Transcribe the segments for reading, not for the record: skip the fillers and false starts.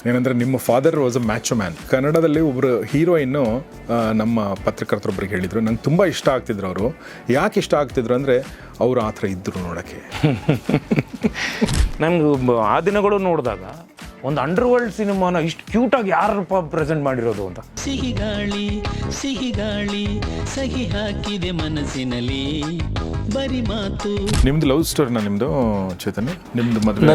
ಏನಂದರೆ ನಿಮ್ಮ father was a macho man. ಕನ್ನಡದಲ್ಲಿ ಒಬ್ಬರು ಹೀರೋಯಿನ್ನು ನಮ್ಮ ಪತ್ರಕರ್ತರೊಬ್ಬರಿಗೆ ಹೇಳಿದರು, ನಂಗೆ ತುಂಬ ಇಷ್ಟ ಆಗ್ತಿದ್ರು ಅವರು. ಯಾಕೆ ಇಷ್ಟ ಆಗ್ತಿದ್ರು ಅಂದರೆ ಅವರು ಆ ಥರ ಇದ್ದರು ನೋಡೋಕ್ಕೆ. ನನಗೆ ಆ ದಿನಗಳು ನೋಡಿದಾಗ ಒಂದು ಅಂಡರ್ ವರ್ಲ್ಡ್ ಸಿನಿಮಾನ ಇಷ್ಟು ಕ್ಯೂಟಾಗಿ ಯಾರಪ್ಪ ಪ್ರೆಸೆಂಟ್ ಮಾಡಿರೋದು ಅಂತ. ಸಿಹಿ ಗಾಳಿ ಸಹಿ ಹಾಕಿದೆ ಮನಸ್ಸಿನಲ್ಲಿ ಬರಿ ಮಾತು. ನಿಮ್ದು ಲವ್ ಸ್ಟೋರಿನ ನಿಮ್ಮದು ಚೇತನ್, ನಿಮ್ಮದು ಮದುವೆ?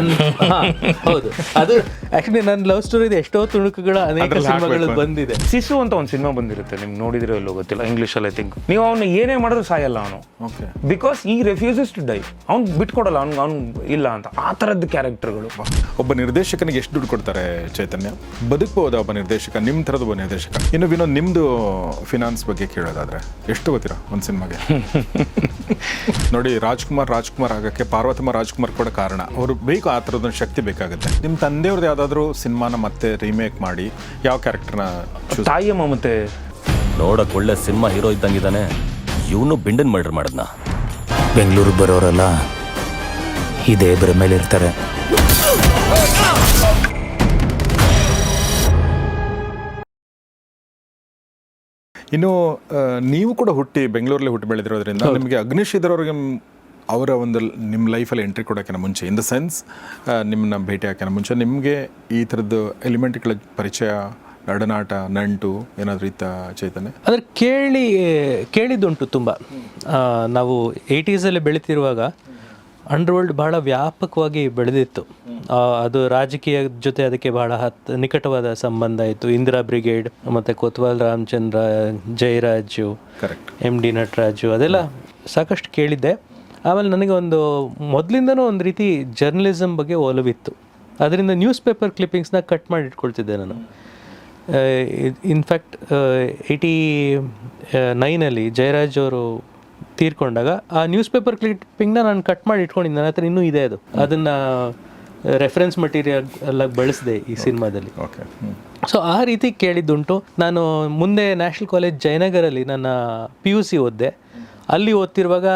ಹೌದು, ಅದು ಆ್ಯಕ್ಚುಲಿ ನನ್ನ ಲವ್ ಸ್ಟೋರಿದು ಎಷ್ಟೋ ತುಣುಕುಗಳು ಅನೇಕ ಸಿನಿಮಾಗಳು ಬಂದಿದೆ. ಸಿಸು ಅಂತ ಒಂದು ಸಿನಿಮಾ ಬಂದಿರುತ್ತೆ, ನಿಮ್ಗೆ ನೋಡಿದ್ರೆ ಎಲ್ಲೋ ಗೊತ್ತಿಲ್ಲ, ಇಂಗ್ಲೀಷಲ್ಲಿ ಐ ಥಿಂಕ್. ನೀವು ಅವನು ಏನೇ ಮಾಡಿದ್ರು ಸಾಯಲ್ಲ ಅವನು, ಬಿಕಾಸ್ ಈ ರೆಫ್ಯೂಸಸ್ ಟು ಡೈ. ಅವ್ನು ಬಿಟ್ಕೊಡಲ್ಲ, ಅವ್ನು ಇಲ್ಲ ಅಂತ. ಆ ಥರದ್ದು ಕ್ಯಾರೆಕ್ಟರ್ಗಳು. ಒಬ್ಬ ನಿರ್ದೇಶಕನಿಗೆ ಎಷ್ಟು ದುಡ್ಡು ಕೊಡ್ತಾರೆ ಚೈತನ್ಯ? ಬದುಕಬಹುದಾ ಒಬ್ಬ ನಿರ್ದೇಶಕ, ನಿಮ್ಮ ಥರದ ಒಬ್ಬ ನಿರ್ದೇಶಕ? ಇನ್ನು ವಿನೋದ್, ನಿಮ್ಮದು ಫಿನಾನ್ಸ್ ಬಗ್ಗೆ ಕೇಳೋದಾದರೆ ಎಷ್ಟು ಗೊತ್ತೀರಾ ಒಂದು ಸಿನಿಮಾಗೆ? ನೋಡಿ, ರಾಜ್ಕುಮಾರ್ ಆಗೋಕ್ಕೆ ಪಾರ್ವತಮ್ಮ ರಾಜ್ಕುಮಾರ್ ಕೂಡ ಕಾರಣ. ಅವರು ಬೇಕು, ಆ ಥರದೊಂದು ಶಕ್ತಿ ಬೇಕಾಗುತ್ತೆ. ನಿಮ್ಮ ತಂದೆಯವ್ರದ್ದು ಯಾವುದಾದ್ರೂ ಸಿನಿಮಾನ ಮತ್ತೆ ರೀಮೇಕ್ ಮಾಡಿ ಯಾವ ಕ್ಯಾರೆಕ್ಟರ್ನ? ತಾಯಿಯ ಮಮತೆ. ನೋಡಕ್ ಒಳ್ಳೆ ಸಿನಿಮಾ ಹೀರೋ ಇದ್ದಂಗಿದ್ದಾನೆ, ಇವನು ಬಿಂಡನ್ ಮರ್ಡರ್ ಮಾಡಿದ್ನ. ಬೆಂಗಳೂರಿಗೆ ಬರೋರೆಲ್ಲ ಇದೇ ಇಬ್ಬರ ಮೇಲೆ ಇರ್ತಾರೆ. ಇನ್ನು ನೀವು ಕೂಡ ಬೆಂಗಳೂರಲ್ಲಿ ಹುಟ್ಟಿ ಬೆಳೆದಿರೋದ್ರಿಂದ ನಿಮಗೆ ಅಗ್ನಿಶ್ರೀಧರ್ ಅವ್ರಿಗೆ ಅವರ ಒಂದು ನಿಮ್ಮ ಲೈಫಲ್ಲಿ ಎಂಟ್ರಿ ಕೊಡೋಕ್ಕಿಂತ ಮುಂಚೆ, ಇನ್ ದ ಸೆನ್ಸ್ ನಿಮ್ಮನ್ನ ಭೇಟಿ ಹಾಕೋಕ್ಕಿಂತ ಮುಂಚೆ ನಿಮಗೆ ಈ ಥರದ್ದು ಎಲಿಮೆಂಟ್ಗಳ ಪರಿಚಯ, ನಡನಾಟ, ನಂಟು ಏನಾದರೂ ಇತ್ತ ಚೈತನ್ಯ? ಆದರೆ ಕೇಳಿದ್ದುಂಟು ತುಂಬ. ನಾವು 80s ಬೆಳೀತಿರುವಾಗ ಅಂಡರ್ವರ್ಲ್ಡ್ ಬಹಳ ವ್ಯಾಪಕವಾಗಿ ಬೆಳೆದಿತ್ತು. ಅದು ರಾಜಕೀಯ ಜೊತೆ ಅದಕ್ಕೆ ಬಹಳ ನಿಕಟವಾದ ಸಂಬಂಧ ಇತ್ತು. ಇಂದಿರಾ ಬ್ರಿಗೇಡ್, ಮತ್ತು ಕೊತ್ವಾಲ್ ರಾಮಚಂದ್ರ, ಜಯರಾಜು, MD ನಟರಾಜು, ಅದೆಲ್ಲ ಸಾಕಷ್ಟು ಕೇಳಿದ್ದೆ. ಆಮೇಲೆ ನನಗೆ ಮೊದಲಿಂದನೂ ಒಂದು ರೀತಿ ಜರ್ನಲಿಸಮ್ ಬಗ್ಗೆ ಒಲವಿತ್ತು. ಅದರಿಂದ ನ್ಯೂಸ್ ಪೇಪರ್ ಕ್ಲಿಪ್ಪಿಂಗ್ಸ್ನ ಕಟ್ ಮಾಡಿ ಇಟ್ಕೊಳ್ತಿದ್ದೆ ನಾನು. ಇನ್ಫ್ಯಾಕ್ಟ್ 89 ಜಯರಾಜ್ ಅವರು ತೀರ್ಕೊಂಡಾಗ ಆ ನ್ಯೂಸ್ ಪೇಪರ್ ಕ್ಲಿಪ್ಪಿಂಗ್ನ ನಾನು ಕಟ್ ಮಾಡಿ ಇಟ್ಕೊಂಡಿದ್ದೆ. ನನ್ನ ಹತ್ರ ಇನ್ನೂ ಇದೆ ಅದು. ಅದನ್ನು ರೆಫರೆನ್ಸ್ ಮಟೀರಿಯಲ್ ಎಲ್ಲ ಬಳಸಿದೆ ಈ ಸಿನಿಮಾದಲ್ಲಿ. ಸೊ ಆ ರೀತಿ ಕೇಳಿದ್ದುಂಟು. ನಾನು ಮುಂದೆ ನ್ಯಾಷನಲ್ ಕಾಲೇಜ್ ಜಯನಗರಲ್ಲಿ ನನ್ನ PUC ಓದಿದೆ. ಅಲ್ಲಿ ಓದ್ತಿರುವಾಗ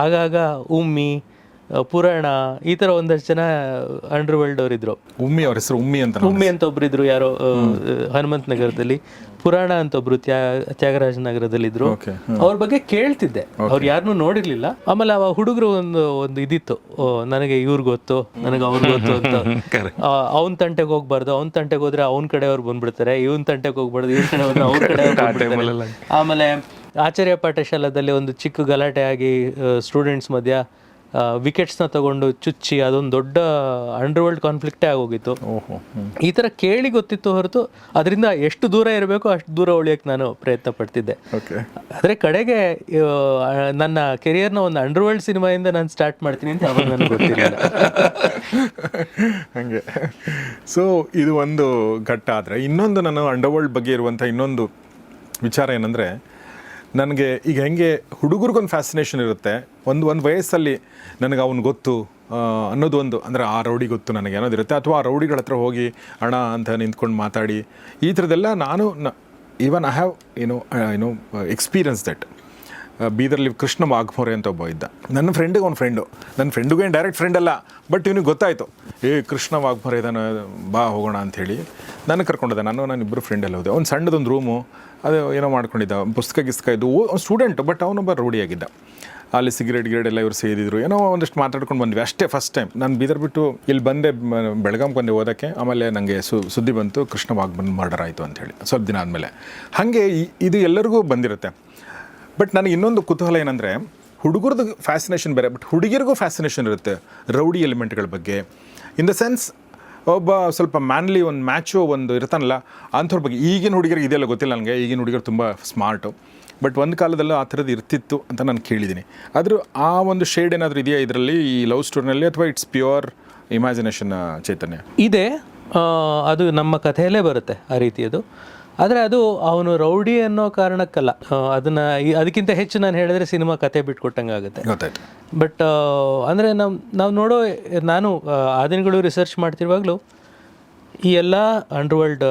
ಆಗಾಗ ಉಮ್ಮಿ, ಪುರಾಣ, ಈ ಥರ ಒಂದಷ್ಟು ಜನ ಅಂಡರ್ ವರ್ಲ್ಡ್ ಅವರಿದ್ರು. ಅವ್ರ ಹೆಸರು ಉಮ್ಮಿ ಅಂತ ಒಬ್ಬರಿದ್ರು, ಯಾರೋ ಹನುಮಂತ ನಗರದಲ್ಲಿ. ಪುರಾಣ ಅಂತ ಒಬ್ರು ತ್ಯಾಗರಾಜ ನಗರದಲ್ಲಿದ್ರು. ಅವ್ರ ಬಗ್ಗೆ ಕೇಳ್ತಿದ್ದೆ, ಅವ್ರು ಯಾರನ್ನೂ ನೋಡಿರ್ಲಿಲ್ಲ. ಆಮೇಲೆ ಅವ ಹುಡುಗರು ಒಂದು ಇದಿತ್ತು, ನನಗೆ ಇವ್ರು ಗೊತ್ತು, ನನಗೆ ಅವ್ರು ಗೊತ್ತು ಅಂತ. ಅವ್ನ ತಂಟೆಗೆ ಹೋಗ್ಬಾರ್ದು, ಅವ್ನ ತಂಟೆಗೆ ಹೋದ್ರೆ ಅವ್ನ ಕಡೆಯವ್ರು ಬಂದ್ಬಿಡ್ತಾರೆ, ಇವ್ನ ತಂಟೆಗೆ ಹೋಗ್ಬಾರ್ದು, ಇವ್ರ ಕಡೆ ಹೋದ್ರೆ ಅವ್ರ ಕಡೆ. ಆಮೇಲೆ ಆಚಾರ್ಯ ಪಾಠಶಾಲದಲ್ಲಿ ಒಂದು ಚಿಕ್ಕ ಗಲಾಟೆ ಆಗಿ ಸ್ಟೂಡೆಂಟ್ಸ್ ಮಧ್ಯ ವಿಕೆಟ್ಸ್ನ ತಗೊಂಡು ಚುಚ್ಚಿ ಅದೊಂದು ದೊಡ್ಡ ಅಂಡರ್ ವರ್ಲ್ಡ್ ಕಾನ್ಫ್ಲಿಕ್ಟೇ ಆಗೋಗಿತ್ತು. ಈ ಥರ ಕೇಳಿ ಗೊತ್ತಿತ್ತು ಹೊರತು ಅದರಿಂದ ಎಷ್ಟು ದೂರ ಇರಬೇಕು ಅಷ್ಟು ದೂರ ಉಳಿಯೋಕ್ಕೆ ನಾನು ಪ್ರಯತ್ನ ಪಡ್ತಿದ್ದೆ. ಆದರೆ ಕಡೆಗೆ ನನ್ನ ಕೆರಿಯರ್ನ ಒಂದು ಅಂಡರ್ ವರ್ಲ್ಡ್ ಸಿನಿಮಾಯಿಂದ ನಾನು ಸ್ಟಾರ್ಟ್ ಮಾಡ್ತೀನಿ ಅಂತ ಅವಾಗ ನನಗೆ ಗೊತ್ತಿರಲಿಲ್ಲ. ಹಾಗೆ. ಸೊ ಇದು ಒಂದು ಘಟ್ಟ. ಆದರೆ ಇನ್ನೊಂದು ನಾನು ಅಂಡರ್ ವರ್ಲ್ಡ್ ಬಗ್ಗೆ ಇರುವಂಥ ಇನ್ನೊಂದು ವಿಚಾರ ಏನಂದರೆ, ನನಗೆ ಈಗ ಹೆಂಗೆ ಹುಡುಗರಿಗೊಂದು ಫ್ಯಾಸಿನೇಷನ್ ಇರುತ್ತೆ, ಒಂದು ವಯಸ್ಸಲ್ಲಿ ನನಗೆ ಅವ್ನು ಗೊತ್ತು ಅನ್ನೋದು ಒಂದು, ಅಂದರೆ ಆ ರೌಡಿ ಗೊತ್ತು ನನಗೆ ಅನ್ನೋದಿರುತ್ತೆ. ಅಥವಾ ಆ ರೌಡಿಗಳ ಹತ್ರ ಹೋಗಿ ಅಣ್ಣ ಅಂತ ನಿಂತ್ಕೊಂಡು ಮಾತಾಡಿ, ಈ ಥರದ್ದೆಲ್ಲ ನಾನು ಈವನ್ ಐ ಹ್ಯಾವ್ ಏನೋ ಎಕ್ಸ್ಪೀರಿಯನ್ಸ್ ದಟ್. ಬೀದರ್ಲಿ ಕೃಷ್ಣ ವಾಘ್ಮೋರೆ ಅಂತ ಒಬ್ಬ ಇದ್ದ, ನನ್ನ ಫ್ರೆಂಡಿಗೆ ಅವ್ನ ಫ್ರೆಂಡು. ನನ್ನ ಫ್ರೆಂಡಿಗೂ ಏನು ಡೈರೆಕ್ಟ್ ಫ್ರೆಂಡ್ ಅಲ್ಲ, ಬಟ್ ಇವನಿಗೆ ಗೊತ್ತಾಯಿತು, ಕೃಷ್ಣ ವಾಘ್ಮೋರೆ ಇದ್ದಾನೆ, ಬಾ ಹೋಗೋಣ ಅಂಥೇಳಿ ನನಗೆ ಕರ್ಕೊಂಡಿದ್ದೆ. ನಾನು ಇಬ್ಬರು ಫ್ರೆಂಡೆಲ್ಲ ಹೋದೆ. ಅವ್ನು ಸಣ್ಣದೊಂದು ರೂಮು, ಅದು ಏನೋ ಮಾಡ್ಕೊಂಡಿದ್ದ, ಪುಸ್ತಕ ಇದ್ದು ಸ್ಟೂಡೆಂಟ್, ಬಟ್ ಅವನೊಬ್ಬ ರೌಡಿಯಾಗಿದ್ದ. ಅಲ್ಲಿ ಸಿಗರೇಟ್ ಎಲ್ಲ ಇವ್ರು ಸೇದಿದ್ರು, ಏನೋ ಒಂದಷ್ಟು ಮಾತಾಡ್ಕೊಂಡು ಬಂದ್ವಿ ಅಷ್ಟೇ. ಫಸ್ಟ್ ಟೈಮ್ ನಾನು ಬೀದರ್ ಬಿಟ್ಟು ಇಲ್ಲಿ ಬಂದೆ, ಬೆಳಗಾಂ ಬಂದೆ ಓದೋಕ್ಕೆ. ಆಮೇಲೆ ನನಗೆ ಸುದ್ದಿ ಬಂತು, ಕೃಷ್ಣ ವಾಘ್ಮನ್ ಮರ್ಡರ್ ಆಯಿತು ಅಂಥೇಳಿ ಸ್ವಲ್ಪ ದಿನ ಆದಮೇಲೆ. ಹಾಗೆ ಇದು ಎಲ್ಲರಿಗೂ ಬಂದಿರುತ್ತೆ. ಬಟ್ ನನಗೆ ಇನ್ನೊಂದು ಕುತೂಹಲ ಏನಂದರೆ, ಹುಡುಗರದ್ದು ಫ್ಯಾಸಿನೇಷನ್ ಬೇರೆ, ಬಟ್ ಹುಡುಗಿರಿಗೂ ಫ್ಯಾಸಿನೇಷನ್ ಇರುತ್ತೆ ರೌಡಿ ಎಲಿಮೆಂಟ್ಗಳ ಬಗ್ಗೆ. ಇನ್ ದ ಸೆನ್ಸ್ ಒಬ್ಬ ಸ್ವಲ್ಪ ಮ್ಯಾನ್ಲಿ, ಒಂದು ಮ್ಯಾಚೋ ಒಂದು ಇರ್ತಾನಲ್ಲ ಅಂಥವ್ರ ಬಗ್ಗೆ. ಈಗಿನ ಹುಡುಗರಿಗೆ ಇದೆಲ್ಲ ಗೊತ್ತಿಲ್ಲ ನನಗೆ, ಈಗಿನ ಹುಡುಗರು ತುಂಬ ಸ್ಮಾರ್ಟು. ಬಟ್ ಒಂದು ಕಾಲದಲ್ಲೂ ಆ ಥರದ್ದು ಇರ್ತಿತ್ತು ಅಂತ ನಾನು ಕೇಳಿದ್ದೀನಿ. ಆದರೂ ಆ ಒಂದು ಶೇಡ್ ಏನಾದರೂ ಇದೆಯಾ ಇದರಲ್ಲಿ, ಈ ಲವ್ ಸ್ಟೋರಿನಲ್ಲಿ, ಅಥವಾ ಇಟ್ಸ್ ಪ್ಯೂರ್ ಇಮ್ಯಾಜಿನೇಷನ್ ಚೈತನ್ಯ? ಇದೆ, ಅದು ನಮ್ಮ ಕಥೆಯಲ್ಲೇ ಬರುತ್ತೆ ಆ ರೀತಿಯದು. ಆದರೆ ಅದು ಅವನು ರೌಡಿ ಅನ್ನೋ ಕಾರಣಕ್ಕಲ್ಲ. ಅದಕ್ಕಿಂತ ಹೆಚ್ಚು ನಾನು ಹೇಳಿದ್ರೆ ಸಿನಿಮಾ ಕತೆ ಬಿಟ್ಕೊಟ್ಟಂಗೆ ಆಗುತ್ತೆ. ಬಟ್ ಅಂದರೆ ನಾವು ನೋಡೋ, ನಾನು ಆ ದಿನಗಳು ರಿಸರ್ಚ್ ಮಾಡ್ತಿರುವಾಗಲೂ ಈ ಎಲ್ಲ ಅಂಡರ್ ವರ್ಲ್ಡ್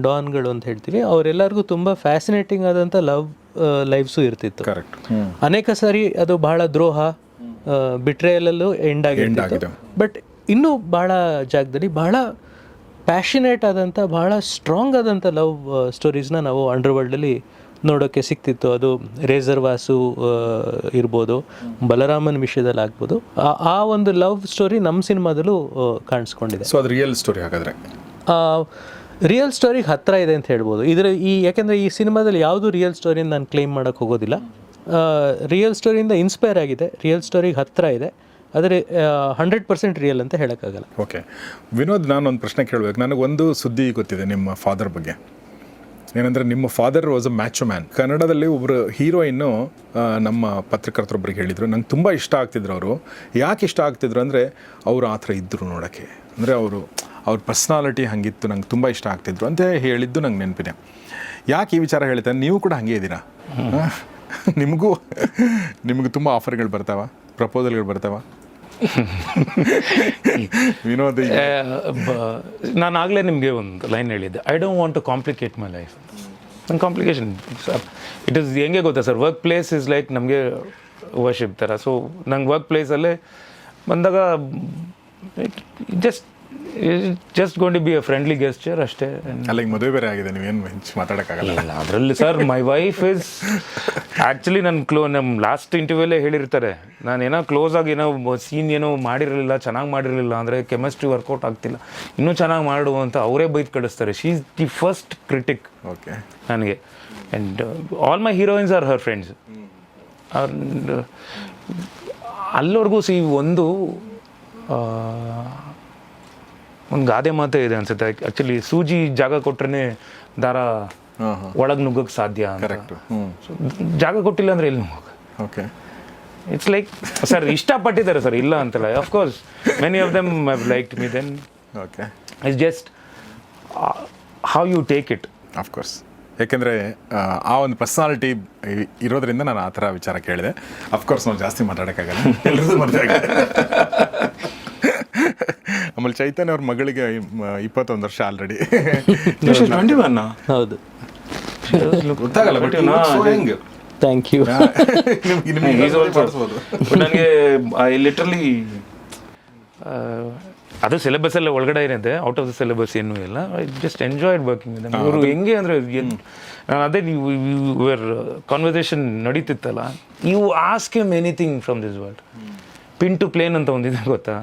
ಡಾನ್ಗಳು ಅಂತ ಹೇಳ್ತೀವಿ, ಅವರೆಲ್ಲರಿಗೂ ತುಂಬ ಫ್ಯಾಸಿನೇಟಿಂಗ್ ಆದಂಥ ಲೈಫ್ಸು ಇರ್ತಿತ್ತು. ಅನೇಕ ಸಾರಿ ಅದು ಬಹಳ ದ್ರೋಹ, ಬಿಟ್ರೇಯಲಲ್ಲೂ ಎಂಡ್ ಆಗಿತ್ತು. ಬಟ್ ಇನ್ನೂ ಭಾಳ ಜಾಗದಲ್ಲಿ ಬಹಳ ಪ್ಯಾಷನೇಟ್ ಆದಂಥ ಬಹಳ ಸ್ಟ್ರಾಂಗ್ ಆದಂಥ ಲವ್ ಸ್ಟೋರೀಸ್ನ ನಾವು ಅಂಡರ್ವರ್ಲ್ಡಲ್ಲಿ ನೋಡೋಕ್ಕೆ ಸಿಕ್ತಿತ್ತು. ಅದು ರೇಸರ್ ವಾಸು ಇರ್ಬೋದು, ಬಲರಾಮನ್ ವಿಷಯದಲ್ಲಿ ಆಗ್ಬೋದು. ಆ ಒಂದು ಲವ್ ಸ್ಟೋರಿ ನಮ್ಮ ಸಿನಿಮಾದಲ್ಲೂ ಕಾಣಿಸ್ಕೊಂಡಿದೆ. ಸೊ ಅದು ರಿಯಲ್ ಸ್ಟೋರಿ ಹಾಗಾದರೆ ರಿಯಲ್ ಸ್ಟೋರಿಗೆ ಹತ್ತಿರ ಇದೆ ಅಂತ ಹೇಳ್ಬೋದು. ಯಾಕೆಂದರೆ ಈ ಸಿನಿಮಾದಲ್ಲಿ ಯಾವುದೂ ರಿಯಲ್ ಸ್ಟೋರಿನ ನಾನು ಕ್ಲೇಮ್ ಮಾಡೋಕ್ಕೆ ಹೋಗೋದಿಲ್ಲ. ರಿಯಲ್ ಸ್ಟೋರಿಯಿಂದ ಇನ್ಸ್ಪೈರ್ ಆಗಿದೆ, ರಿಯಲ್ ಸ್ಟೋರಿಗೆ ಹತ್ತಿರ ಇದೆ, ಆದರೆ 100% ರಿಯಲ್ ಅಂತ ಹೇಳೋಕ್ಕಾಗಲ್ಲ. ಓಕೆ ವಿನೋದ್, ನಾನೊಂದು ಪ್ರಶ್ನೆ ಕೇಳಬೇಕು. ನನಗೊಂದು ಸುದ್ದಿ ಗೊತ್ತಿದೆ ನಿಮ್ಮ ಫಾದರ್ ಬಗ್ಗೆ. ಏನಂದರೆ ನಿಮ್ಮ father was a macho man. ಕನ್ನಡದಲ್ಲಿ ಒಬ್ಬರು ಹೀರೋಯಿನ್ನು ನಮ್ಮ ಪತ್ರಕರ್ತರೊಬ್ಬರಿಗೆ ಹೇಳಿದರು, ನಂಗೆ ತುಂಬ ಇಷ್ಟ ಆಗ್ತಿದ್ರು ಅವರು. ಯಾಕೆ ಇಷ್ಟ ಆಗ್ತಿದ್ರು ಅಂದರೆ ಅವರು ಆ ಥರ ಇದ್ದರು ನೋಡೋಕ್ಕೆ. ಅಂದರೆ ಅವ್ರ ಪರ್ಸ್ನಾಲಿಟಿ ಹಾಗಿತ್ತು, ನಂಗೆ ತುಂಬ ಇಷ್ಟ ಆಗ್ತಿದ್ರು ಅಂತ ಹೇಳಿದ್ದು ನಂಗೆ ನೆನಪಿದೆ. ಯಾಕೆ ಈ ವಿಚಾರ ಹೇಳ್ತೇನೆ, ನೀವು ಕೂಡ ಹಾಗೆ ಇದ್ದೀರಾ? ನಿಮಗೂ ತುಂಬ ಆಫರ್ಗಳು ಬರ್ತಾವ, ಪ್ರಪೋಸಲ್ಗಳು ಬರ್ತಾವ? ವಿನೋದ್, ನಾನು ಆಗಲೇ ನಿಮಗೆ ಒಂದು ಲೈನ್ ಹೇಳಿದ್ದೆ, I don't want to complicate my life. ನನ್ನ ಕಾಂಪ್ಲಿಕೇಶನ್ ಇಟ್ ಈಸ್ ಹೆಂಗೆ ಗೊತ್ತಾ sir, work place is like ನಮಗೆ ವರ್ಷಿಪ್ ಥರ. ಸೊ ನಂಗೆ ವರ್ಕ್ ಪ್ಲೇಸಲ್ಲೇ ಬಂದಾಗ just gone to be a friendly gesture ಅಷ್ಟೇ. ಅಲ್ಲ, ಈಗ ಮದುವೆ ಬೇರೆ ಆಗಿದೆ, ನೀವೇನು ಮಾತಾಡೋಕ್ಕಾಗಲ್ಲ. ಅದರಲ್ಲಿ sir my wife is actually ನಮ್ಮ ಲಾಸ್ಟ್ ಇಂಟರ್ವ್ಯೂಲೇ ಹೇಳಿರ್ತಾರೆ, ನಾನು ಏನೋ ಕ್ಲೋಸ್ ಆಗಿ ಏನೋ ಸೀನ್ ಏನೋ ಮಾಡಿರಲಿಲ್ಲ, ಚೆನ್ನಾಗಿ ಮಾಡಿರಲಿಲ್ಲ ಅಂದರೆ ಕೆಮಿಸ್ಟ್ರಿ ವರ್ಕೌಟ್ ಆಗ್ತಿಲ್ಲ, ಇನ್ನೂ ಚೆನ್ನಾಗಿ ಮಾಡು ಅಂತ ಅವರೇ ಬೈದು ಕಳಿಸ್ತಾರೆ. She is the first critic okay ನನಗೆ. And all my heroines are her friends. ಅಲ್ಲಿವರೆಗೂ ಒಂದು ಗಾದೆ ಮಾತೇ ಇದೆ ಅನ್ಸುತ್ತೆ ಆ್ಯಕ್ಚುಲಿ, ಸೂಜಿ ಜಾಗ ಕೊಟ್ರೆ ದಾರ ಒಳಗೆ ನುಗ್ಗಕ್ಕೆ ಸಾಧ್ಯ. ಕರೆಕ್ಟು. ಜಾಗ ಕೊಟ್ಟಿಲ್ಲ ಅಂದರೆ ಎಲ್ಲಿ ನುಗ್ಗ? ಓಕೆ, ಇಟ್ಸ್ ಲೈಕ್ ಸರ್ ಇಷ್ಟಪಟ್ಟಿದ್ದಾರೆ ಸರ್, ಇಲ್ಲ ಅಂತಲ್ಲ. Of course many of them have liked me. Then okay, it's just how you take it. Of course, ಯಾಕೆಂದರೆ ಆ ಒಂದು ಪರ್ಸ್ನಾಲಿಟಿ ಇರೋದ್ರಿಂದ ನಾನು ಆ ಥರ ವಿಚಾರ ಕೇಳಿದೆ. ಅಫ್ಕೋರ್ಸ್ ನಾವು ಜಾಸ್ತಿ ಮಾತಾಡೋಕ್ಕಾಗಲ್ಲ, ಎಲ್ಲರದ್ದು ಮದುವೆ. ಆಮೇಲೆ ಚೈತನ್ಯ ಅವ್ರ ಮಗಳಿಗೆ 21 ವರ್ಷ ಆಲ್ರೆಡಿ. ಹೌದು, ಗೊತ್ತಾಗಲ್ಲ, ಬಟ್ ಥ್ಯಾಂಕ್ ಯು. ನನಗೆ ಲಿಟ್ರಲಿ ಅದು ಸಿಲೆಬಸ್ ಎಲ್ಲ ಒಳಗಡೆ ಏನಿದೆ, ಔಟ್ ಆಫ್ ದ ಸಿಲೆಬಸ್ ಏನೂ ಇಲ್ಲ. I just enjoyed working with them. ಇವರು ಹೆಂಗೆ ಅಂದರೆ ನಾನು ಅದೇ ನೀವು ಯುವರ್ ಕಾನ್ವರ್ಸೇಷನ್ ನಡೀತಿತ್ತಲ್ಲ, you ask him anything from this world. Pin to plane ಅಂತ ಒಂದಿದೆ ಗೊತ್ತಾ?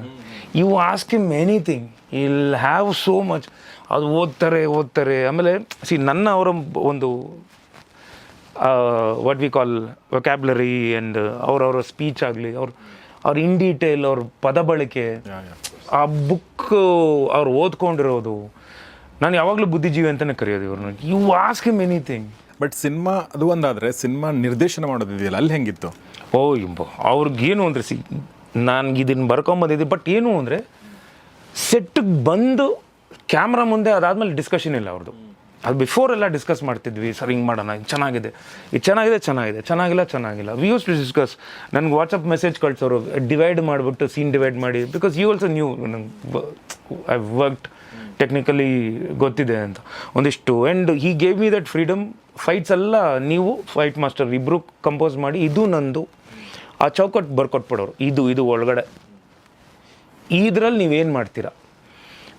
You ask him anything, he'll have so much. ಅದು ಓದ್ತಾರೆ. ಆಮೇಲೆ ನನ್ನ ಅವರ ಒಂದು what we call vocabulary and ಅವರವರ ಸ್ಪೀಚ್ ಆಗಲಿ, ಅವ್ರ ಇನ್ ಡೀಟೇಲ್ ಅವ್ರ ಪದ ಬಳಕೆ, ಆ ಬುಕ್ ಅವ್ರು ಓದ್ಕೊಂಡಿರೋದು, ನಾನು ಯಾವಾಗಲೂ ಬುದ್ಧಿಜೀವಿ ಅಂತಲೇ ಕರೆಯೋದು ಇವ್ರನ್ನ. You ask him anything. But cinema ಅದು ಒಂದಾದರೆ ಸಿನಿಮಾ ನಿರ್ದೇಶನ ಮಾಡೋದಿದೆಯಲ್ಲ, ಅಲ್ಲಿ ಹೆಂಗಿತ್ತು? ಅವ್ರಿಗೇನು ಅಂದರೆ ನಾನು ಇದನ್ನು ಬರ್ಕೊಂಬಂದಿದ್ದೆ. ಬಟ್ ಏನು ಅಂದರೆ ಸೆಟ್ಟಿಗೆ ಬಂದು ಕ್ಯಾಮ್ರಾ ಮುಂದೆ ಅದಾದಮೇಲೆ ಡಿಸ್ಕಷನ್ ಇಲ್ಲ ಅವ್ರದ್ದು. ಅದು ಬಿಫೋರ್ ಎಲ್ಲ ಡಿಸ್ಕಸ್ ಮಾಡ್ತಿದ್ವಿ, ಸರ್ ಹಿಂಗೆ ಮಾಡೋಣ, ಇದು ಚೆನ್ನಾಗಿಲ್ಲ. We use to discuss. ನನಗೆ ವಾಟ್ಸಪ್ ಮೆಸೇಜ್ ಕಳ್ಸೋರು, ಡಿವೈಡ್ ಮಾಡಿಬಿಟ್ಟು ಸೀನ್ ಡಿವೈಡ್ ಮಾಡಿ, ಬಿಕಾಸ್ ಯು ಆಲ್ಸೋ ನ್ಯೂ, ನಂಗೆ ಐ ವರ್ಕ್ಡ್ ಟೆಕ್ನಿಕಲಿ ಗೊತ್ತಿದೆ ಅಂತ ಒಂದಿಷ್ಟು. And he gave me that freedom. Fights ಎಲ್ಲ ನೀವು ಫೈಟ್ ಮಾಸ್ಟರ್ ಇಬ್ಬರು ಕಂಪೋಸ್ ಮಾಡಿ, ಇದು ನಂದು, ಆ ಚೌಕಟ್ಟು ಬರ್ಕೊಟ್ಬಿಡೋರು, ಇದು ಒಳಗಡೆ ಇದರಲ್ಲಿ ನೀವೇನು ಮಾಡ್ತೀರಾ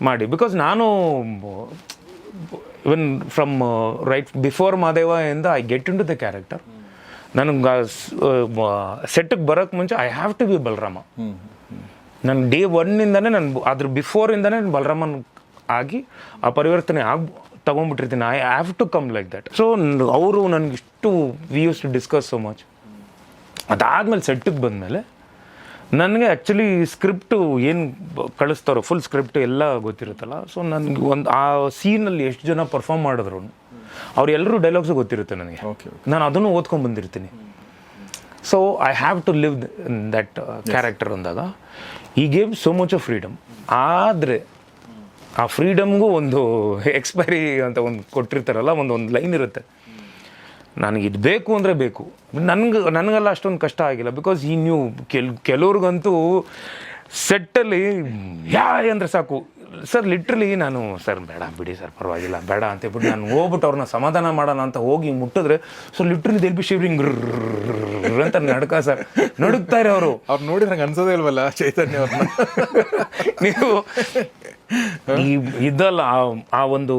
ಮಾಡಿ. ಬಿಕಾಸ್ ನಾನು even from right before Madeva ಇಂದ I get into the character. ನನಗೆ ಸೆಟ್ಟಿಗೆ ಬರೋಕ್ಕೆ ಮುಂಚೆ I have to be Balarama. ನಾನು ಡೇ ಒನ್ನಿಂದನೇ ಅದ್ರ ಬಿಫೋರಿಂದನೇ ಬಲರಾಮನ್ ಆಗಿ ಆ ಪರಿವರ್ತನೆ ತೊಗೊಂಡ್ಬಿಟ್ಟಿರ್ತೀನಿ. I have to come like that. So ಅವರು ನನಗಿಷ್ಟು we use to discuss so much. ಅದಾದಮೇಲೆ ಸೆಟ್ಟಿಗೆ ಬಂದಮೇಲೆ ನನಗೆ ಆ್ಯಕ್ಚುಲಿ ಸ್ಕ್ರಿಪ್ಟು ಏನು ಕಳಿಸ್ತಾರೋ ಫುಲ್ ಸ್ಕ್ರಿಪ್ಟು ಎಲ್ಲ ಗೊತ್ತಿರುತ್ತಲ್ಲ. ಸೊ ನನಗೆ ಆ ಸೀನಲ್ಲಿ ಎಷ್ಟು ಜನ ಪರ್ಫಾರ್ಮ್ ಮಾಡಿದ್ರು ಅವ್ರೆಲ್ಲರೂ ಡೈಲಾಗ್ಸು ಗೊತ್ತಿರುತ್ತೆ ನನಗೆ. ನಾನು ಅದನ್ನು ಓದ್ಕೊಂಡು ಬಂದಿರ್ತೀನಿ. So I have to live that character ಅಂದಾಗ ಈ gave so much of freedom. ಆದರೆ ಆ ಫ್ರೀಡಮ್ಗೂ ಒಂದು ಎಕ್ಸ್ಪೈರಿ ಅಂತ ಒಂದು ಕೊಟ್ಟಿರ್ತಾರಲ್ಲ, ಒಂದು ಲೈನ್ ಇರುತ್ತೆ, ನನಗೆ ಇದು ಬೇಕು ಅಂದರೆ ಬೇಕು. ನನಗೆಲ್ಲ ಅಷ್ಟೊಂದು ಕಷ್ಟ ಆಗಿಲ್ಲ, ಬಿಕಾಸ್ ಈ ನೀವು ಕೆಲವ್ರಿಗಂತೂ ಸೆಟ್ಟಲ್ಲಿ ಅಂದರೆ ಸಾಕು ಸರ್, ಲಿಟ್ರಲಿ ನಾನು ಸರ್ ಬೇಡ ಬಿಡಿ ಸರ್ ಪರವಾಗಿಲ್ಲ ಬೇಡ ಅಂತೇಳ್ಬಿಟ್ಟು ನಾನು ಹೋಗ್ಬಿಟ್ಟು ಅವ್ರನ್ನ ಸಮಾಧಾನ ಮಾಡೋಣ ಅಂತ ಹೋಗಿ ಮುಟ್ಟಿದ್ರೆ so literally they'll B shivering ಅಂತ ನಡ್ಕ ಸರ್ ನಡುಕ್ತಾರೆ ಅವರು. ಅವ್ರು ನೋಡಿ ನಂಗೆ ಅನ್ಸೋದೇ ಇಲ್ವಲ್ಲ ಚೈತನ್ಯ ಅವ್ರನ್ನ. ನೀವು ಇದಲ್ಲ ಆ ಒಂದು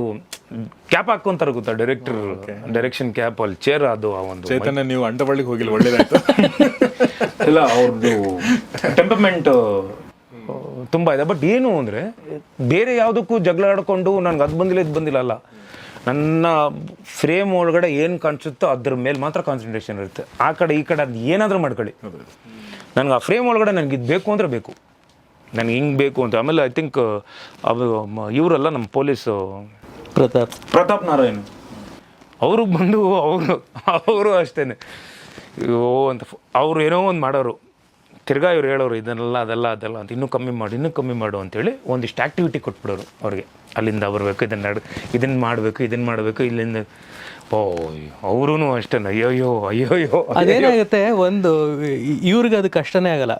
ಕ್ಯಾಪ್ ಹಾಕೊಂತಾರೆ ಗೊತ್ತಾ ಡೈರೆಕ್ಟರ್, ಡೈರೆಕ್ಷನ್ ಕ್ಯಾಪ್, ಅಲ್ಲಿ ಚೇರ್, ಅದು ಆ ಒಂದು ಚೇತನ ನೀವು ಅಂಡವಳ್ಳಿಗೆ ಹೋಗಿಲ್ಲ, ಒಳ್ಳೇದಾಯ್ತು. ಇಲ್ಲ ಅವ್ರದ್ದು ಟೆಂಪರ್ಮೆಂಟ್ ತುಂಬ ಇದೆ. ಬಟ್ ಏನು ಅಂದರೆ ಬೇರೆ ಯಾವುದಕ್ಕೂ ಜಗಳ ಆಡ್ಕೊಂಡು ನನಗೆ ಅದು ಬಂದಿಲ್ಲ ಇದು ಬಂದಿಲ್ಲ ಅಲ್ಲ, ನನ್ನ ಫ್ರೇಮ್ ಒಳಗಡೆ ಏನು ಕಾಣಿಸುತ್ತೋ ಅದ್ರ ಮೇಲೆ ಮಾತ್ರ ಕಾನ್ಸಂಟ್ರೇಷನ್ ಇರುತ್ತೆ. ಆ ಕಡೆ ಈ ಕಡೆ ಅದು ಏನಾದರೂ ಮಾಡ್ಕೊಳ್ಳಿ, ನನಗೆ ಆ ಫ್ರೇಮ್ ಒಳಗಡೆ ನನಗೆ ಇದು ಬೇಕು ಅಂದರೆ ಬೇಕು, ನನಗೆ ಹಿಂಗೆ ಬೇಕು ಅಂತ. ಆಮೇಲೆ ಐ ಥಿಂಕ್ ಇವರಲ್ಲ ನಮ್ಮ ಪೊಲೀಸು ಪ್ರತಾಪ್ ನಾರಾಯಣ್ ಅವ್ರಿಗೆ ಬಂದು ಅವರು ಅಷ್ಟೇ ಓ ಅಂತ ಅವ್ರು ಏನೋ ಒಂದು ಮಾಡೋರು, ತಿರ್ಗಾ ಇವ್ರು ಹೇಳೋರು ಇದನ್ನೆಲ್ಲ ಅದೆಲ್ಲ ಅಂತ ಇನ್ನೂ ಕಮ್ಮಿ ಮಾಡು ಅಂತೇಳಿ ಒಂದಿಷ್ಟು ಆ್ಯಕ್ಟಿವಿಟಿ ಕೊಟ್ಬಿಡೋರು ಅವ್ರಿಗೆ. ಅಲ್ಲಿಂದ ಬರಬೇಕು, ಇದನ್ನು ಮಾಡಬೇಕು ಇಲ್ಲಿಂದ. ಓ ಅವರೂ ಅಷ್ಟೇ ಅಯ್ಯೋಯ್ಯೋ ಅದೇನಾಗುತ್ತೆ, ಒಂದು ಇವ್ರಿಗೆ ಅದು ಕಷ್ಟನೇ ಆಗಲ್ಲ.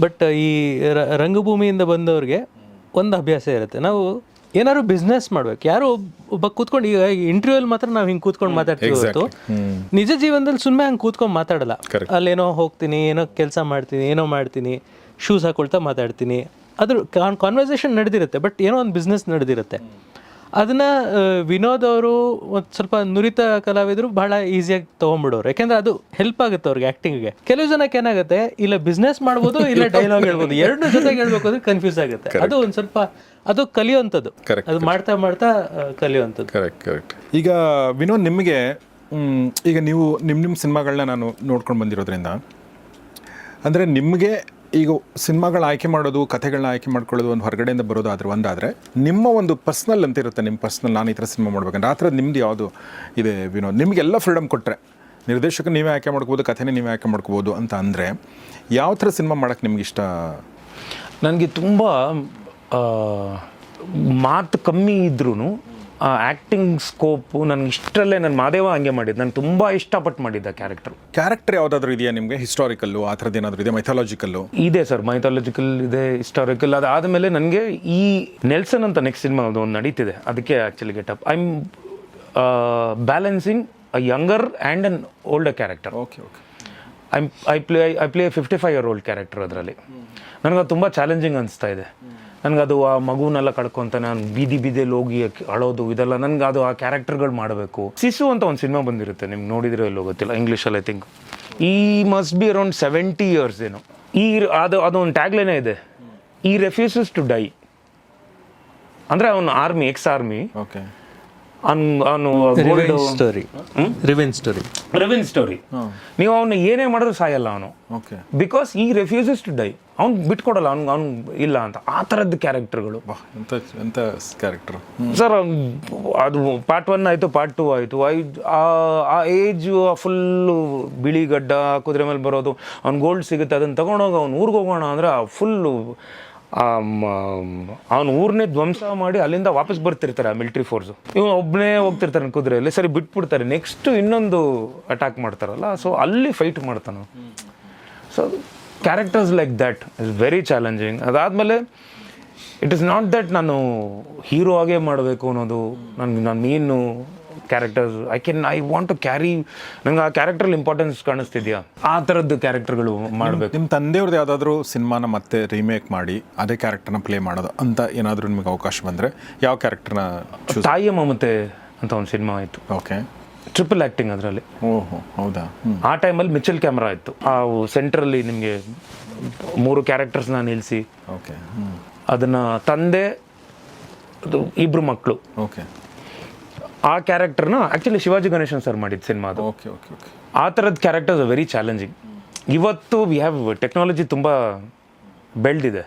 ಬಟ್ ಈ ರಂಗಭೂಮಿಯಿಂದ ಬಂದವ್ರಿಗೆ ಒಂದು ಅಭ್ಯಾಸ ಇರುತ್ತೆ, ನಾವು ಏನಾದ್ರು ಬಿಸ್ನೆಸ್ ಮಾಡ್ಬೇಕು. ಯಾರೋ ಒಬ್ಬ ಕೂತ್ಕೊಂಡು, ಈಗ ಇಂಟರ್ವ್ಯೂಲ್ಲಿ ಮಾತ್ರ ನಾವು ಹಿಂಗೆ ಕೂತ್ಕೊಂಡು ಮಾತಾಡ್ತೀವಿ ಹೊರತು ನಿಜ ಜೀವನದಲ್ಲಿ ಸುಮ್ಮನೆ ಹಂಗೆ ಕೂತ್ಕೊಂಡು ಮಾತಾಡಲ್ಲ. ಅಲ್ಲೇನೋ ಹೋಗ್ತೀನಿ, ಏನೋ ಕೆಲಸ ಮಾಡ್ತೀನಿ, ಶೂಸ್ ಹಾಕೊಳ್ತಾ ಮಾತಾಡ್ತೀನಿ, ಅದ್ರ ಕಾನ್ವರ್ಸೇಷನ್ ನಡೆದಿರುತ್ತೆ. ಬಟ್ ಏನೋ ಒಂದು ಬಿಸ್ನೆಸ್ ನಡೆದಿರುತ್ತೆ. ಅದನ್ನ ವಿನೋದ್ ಅವರು ಒಂದು ಸ್ವಲ್ಪ ನುರಿತ ಕಲಾವಿದರು ಬಹಳ ಈಸಿಯಾಗಿ ತೊಗೊಂಡ್ಬಿಡೋರು, ಯಾಕೆಂದ್ರೆ ಅದು ಹೆಲ್ಪ್ ಆಗುತ್ತೆ ಅವ್ರಿಗೆ ಆ್ಯಕ್ಟಿಂಗ್ಗೆ. ಕೆಲವು ಜನಕ್ಕೆ ಏನಾಗುತ್ತೆ, ಇಲ್ಲ ಬಿಸ್ನೆಸ್ ಮಾಡ್ಬೋದು, ಇಲ್ಲ ಡೈಲಾಗ್ ಹೇಳ್ಬೋದು, ಎರಡನ್ನೂ ಜೊತೆಗೆ ಹೇಳ್ಬೇಕು ಅಂದ್ರೆ ಕನ್ಫ್ಯೂಸ್ ಆಗುತ್ತೆ. ಅದು ಒಂದು ಸ್ವಲ್ಪ ಅದು ಕಲಿಯುವಂಥದ್ದು, ಅದು ಮಾಡ್ತಾ ಕಲಿಯುವಂಥದ್ದು. ಕರೆಕ್ಟ್. ಈಗ ವಿನೋದ್, ನಿಮಗೆ ಈಗ ನೀವು ನಿಮ್ಮ ಸಿನಿಮಾಗಳನ್ನ ನಾನು ನೋಡ್ಕೊಂಡು ಬಂದಿರೋದ್ರಿಂದ, ಅಂದರೆ ನಿಮಗೆ ಈಗ ಸಿನಿಮಾಗಳ ಆಯ್ಕೆ ಮಾಡೋದು, ಕಥೆಗಳನ್ನ ಆಯ್ಕೆ ಮಾಡ್ಕೊಳ್ಳೋದು ಒಂದು ಹೊರಗಡೆಯಿಂದ ಬರೋದಾದ್ರೆ ಒಂದಾದರೆ, ನಿಮ್ಮ ಒಂದು ಪರ್ಸ್ನಲ್ ಅಂತ ಇರುತ್ತೆ, ನಿಮ್ಮ ಪರ್ಸ್ನಲ್ ನಾನು ಈ ಥರ ಸಿನಿಮಾ ಮಾಡ್ಬೇಕಂದ್ರೆ ಆ ಥರ ನಿಮ್ಮದು ಯಾವುದು ಇದೆ ವಿನೋದ್? ನಿಮಗೆಲ್ಲ ಫ್ರೀಡಮ್ ಕೊಟ್ಟರೆ, ನಿರ್ದೇಶಕ ನೀವೇ ಆಯ್ಕೆ ಮಾಡ್ಕೋಬೋದು, ಕಥೆನೇ ನೀವೇ ಆಯ್ಕೆ ಮಾಡ್ಕೋಬೋದು ಅಂತ ಅಂದರೆ ಯಾವ ಥರ ಸಿನಿಮಾ ಮಾಡೋಕ್ಕೆ ನಿಮ್ಗೆ ಇಷ್ಟ? ನನಗೆ ತುಂಬ ಮಾತು ಕಮ್ಮಿ ಇದ್ರೂ ಆ್ಯಕ್ಟಿಂಗ್ ಸ್ಕೋಪು ನನಗೆ ಇಷ್ಟರಲ್ಲೇ, ನನ್ನ ಮಾದೇವ ಹಂಗೆ ಮಾಡಿದ್ದು, ನಾನು ತುಂಬ ಇಷ್ಟಪಟ್ಟು ಮಾಡಿದ್ದ ಕ್ಯಾರೆಕ್ಟರ್ ಯಾವುದಾದ್ರೂ ಇದೆಯಾ ನಿಮಗೆ? ಹಿಸ್ಟಾರಿಕಲ್ಲು ಆ ಥರದ್ದು ಏನಾದರೂ ಇದೆ? ಮೈಥಾಲಜಿಕಲ್ಲು ಇದೆ ಸರ್, ಮೈಥಾಲಜಿಕಲ್ ಇದೆ, ಹಿಸ್ಟಾರಿಕಲ್. ಅದಾದಮೇಲೆ ನನಗೆ ಈ ನೆಲ್ಸನ್ ಅಂತ ನೆಕ್ಸ್ಟ್ ಸಿನಿಮಾ ಒಂದು ನಡೀತಿದೆ, ಅದಕ್ಕೆ actually getup I am balancing a younger and an older character. Okay. I play 55-year-old character. ಅದರಲ್ಲಿ ನನಗದು ತುಂಬ ಚಾಲೆಂಜಿಂಗ್ ಅನಿಸ್ತಾ ಇದೆ. ನನಗದು ಆ ಮಗುವನ್ನೆಲ್ಲ ಕಳ್ಕೊಂತ ನಾನು ಬೀದಿಯಲ್ಲಿ ಹೋಗಿ ಅಳೋದು ಇದೆಲ್ಲ, ನನಗೆ ಅದು ಆ ಕ್ಯಾರೆಕ್ಟರ್ಗಳು ಮಾಡಬೇಕು. ಸಿಸು ಅಂತ ಒಂದು ಸಿನಿಮಾ ಬಂದಿರುತ್ತೆ, ನಿಮ್ಗೆ ನೋಡಿದ್ರೆ ಎಲ್ಲೋ ಗೊತ್ತಿಲ್ಲ, ಇಂಗ್ಲೀಷಲ್ಲಿ ಐ ಥಿಂಕ್. ಈ ಮಸ್ಟ್ ಬಿ ಅರೌಂಡ್ 70 years ಏನೋ. ಅದೊಂದು ಟ್ಯಾಗ್ಲೈನೇ ಇದೆ, ಈ ರೆಫ್ಯೂಸಸ್ ಟು ಡೈ. ಅಂದರೆ ಅವನು ex army, okay, revenge story. ನೀವು ಅವನ್ನ ಏನೇ ಮಾಡಿದ್ರು ಸಾಯಲ್ಲ ಅವನು, ಬಿಕಾಸ್ ಈ ರೆಫ್ಯೂಸಸ್ ಟು ಡೈ. ಅವ್ನು ಬಿಟ್ಕೊಡಲ್ಲ, ಅವ್ನು ಇಲ್ಲ ಅಂತ. ಆ ಥರದ್ದು ಕ್ಯಾರೆಕ್ಟರ್ಗಳು ಕ್ಯಾರೆಕ್ಟರ್ ಸರ್. ಅದು ಪಾರ್ಟ್ 1 ಆಯಿತು, ಪಾರ್ಟ್ 2 ಆಯಿತು. ಆ ಏಜು ಫುಲ್ಲು ಬಿಳಿ ಗಡ್ಡ, ಕುದುರೆ ಮೇಲೆ ಬರೋದು, ಅವ್ನು ಗೋಲ್ಡ್ ಸಿಗುತ್ತೆ, ಅದನ್ನು ತೊಗೊಂಡೋಗಿ ಅವ್ನು ಊರಿಗೆ ಹೋಗೋಣ ಅಂದರೆ ಆ ಫುಲ್ಲು ಅವನು ಊರನ್ನೇ ಧ್ವಂಸ ಮಾಡಿ ಅಲ್ಲಿಂದ ವಾಪಸ್ ಬರ್ತಿರ್ತಾರೆ ಆ ಮಿಲಿಟ್ರಿ ಫೋರ್ಸು. ಇವನು ಒಬ್ಬನೇ ಹೋಗ್ತಿರ್ತಾನೆ ಕುದುರೆಯಲ್ಲಿ, ಸರಿ ಬಿಟ್ಬಿಡ್ತಾರೆ, ನೆಕ್ಸ್ಟ್ ಇನ್ನೊಂದು ಅಟ್ಯಾಕ್ ಮಾಡ್ತಾರಲ್ಲ, ಸೊ ಅಲ್ಲಿ ಫೈಟ್ ಮಾಡ್ತಾನೆ. So characters like that is very challenging. ಅದಾದಮೇಲೆ ಇಟ್ ಇಸ್ ನಾಟ್ ದ್ಯಾಟ್ ನಾನು ಹೀರೋ ಆಗೇ ಮಾಡಬೇಕು ಅನ್ನೋದು ನನ್ನ main characters. I want to carry, ನಂಗೆ ಆ ಕ್ಯಾರೆಕ್ಟ್ರಲ್ಲಿ ಇಂಪಾರ್ಟೆನ್ಸ್ ಕಾಣಿಸ್ತಿದ್ಯಾ, ಆ ಥರದ್ದು ಕ್ಯಾರೆಕ್ಟರ್ಗಳು ಮಾಡಬೇಕು. ನಿಮ್ಮ ತಂದೆಯವ್ರದ್ದು ಯಾವುದಾದ್ರೂ ಸಿನಿಮಾನ ಮತ್ತೆ ರೀಮೇಕ್ ಮಾಡಿ ಅದೇ ಕ್ಯಾರೆಕ್ಟರ್ನ ಪ್ಲೇ ಮಾಡೋದು ಅಂತ ಏನಾದರೂ ನಿಮಗೆ ಅವಕಾಶ ಬಂದರೆ ಯಾವ ಕ್ಯಾರೆಕ್ಟರ್ನ? ತಾಯಿಯ ಮಮತೆ ಅಂತ ಒಂದು ಸಿನಿಮಾ ಆಯಿತು. ಓಕೆ. ಟ್ರಿಪಲ್ ಆ್ಯಕ್ಟಿಂಗ್ ಅದರಲ್ಲಿ. ಓಹೋ, ಹೌದಾ? ಆ ಟೈಮಲ್ಲಿ ಮಿಚಲ್ ಕ್ಯಾಮ್ರಾ ಇತ್ತು. ಆ ಸೆಂಟ್ರಲ್ಲಿ ನಿಮಗೆ 3 ಕ್ಯಾರೆಕ್ಟರ್ಸ್ನ ನಿಲ್ಲಿಸಿ, ಓಕೆ, ಅದನ್ನು ತಂದೆ, ಅದು 2 ಮಕ್ಕಳು. ಓಕೆ. ಆ ಕ್ಯಾರೆಕ್ಟರ್ನ ಆ್ಯಕ್ಚುಲಿ ಶಿವಾಜಿ ಗಣೇಶನ್ ಸರ್ ಮಾಡಿದ್ದು ಸಿನಿಮಾ ಅದು. ಓಕೆ. ಆ ಥರದ ಕ್ಯಾರೆಕ್ಟರ್ಸ್ ವೆರಿ ಚಾಲೆಂಜಿಂಗ್. ಇವತ್ತು ವಿ ಹ್ಯಾವ್ ಟೆಕ್ನಾಲಜಿ ತುಂಬ ಬೆಳೆದಿದೆ,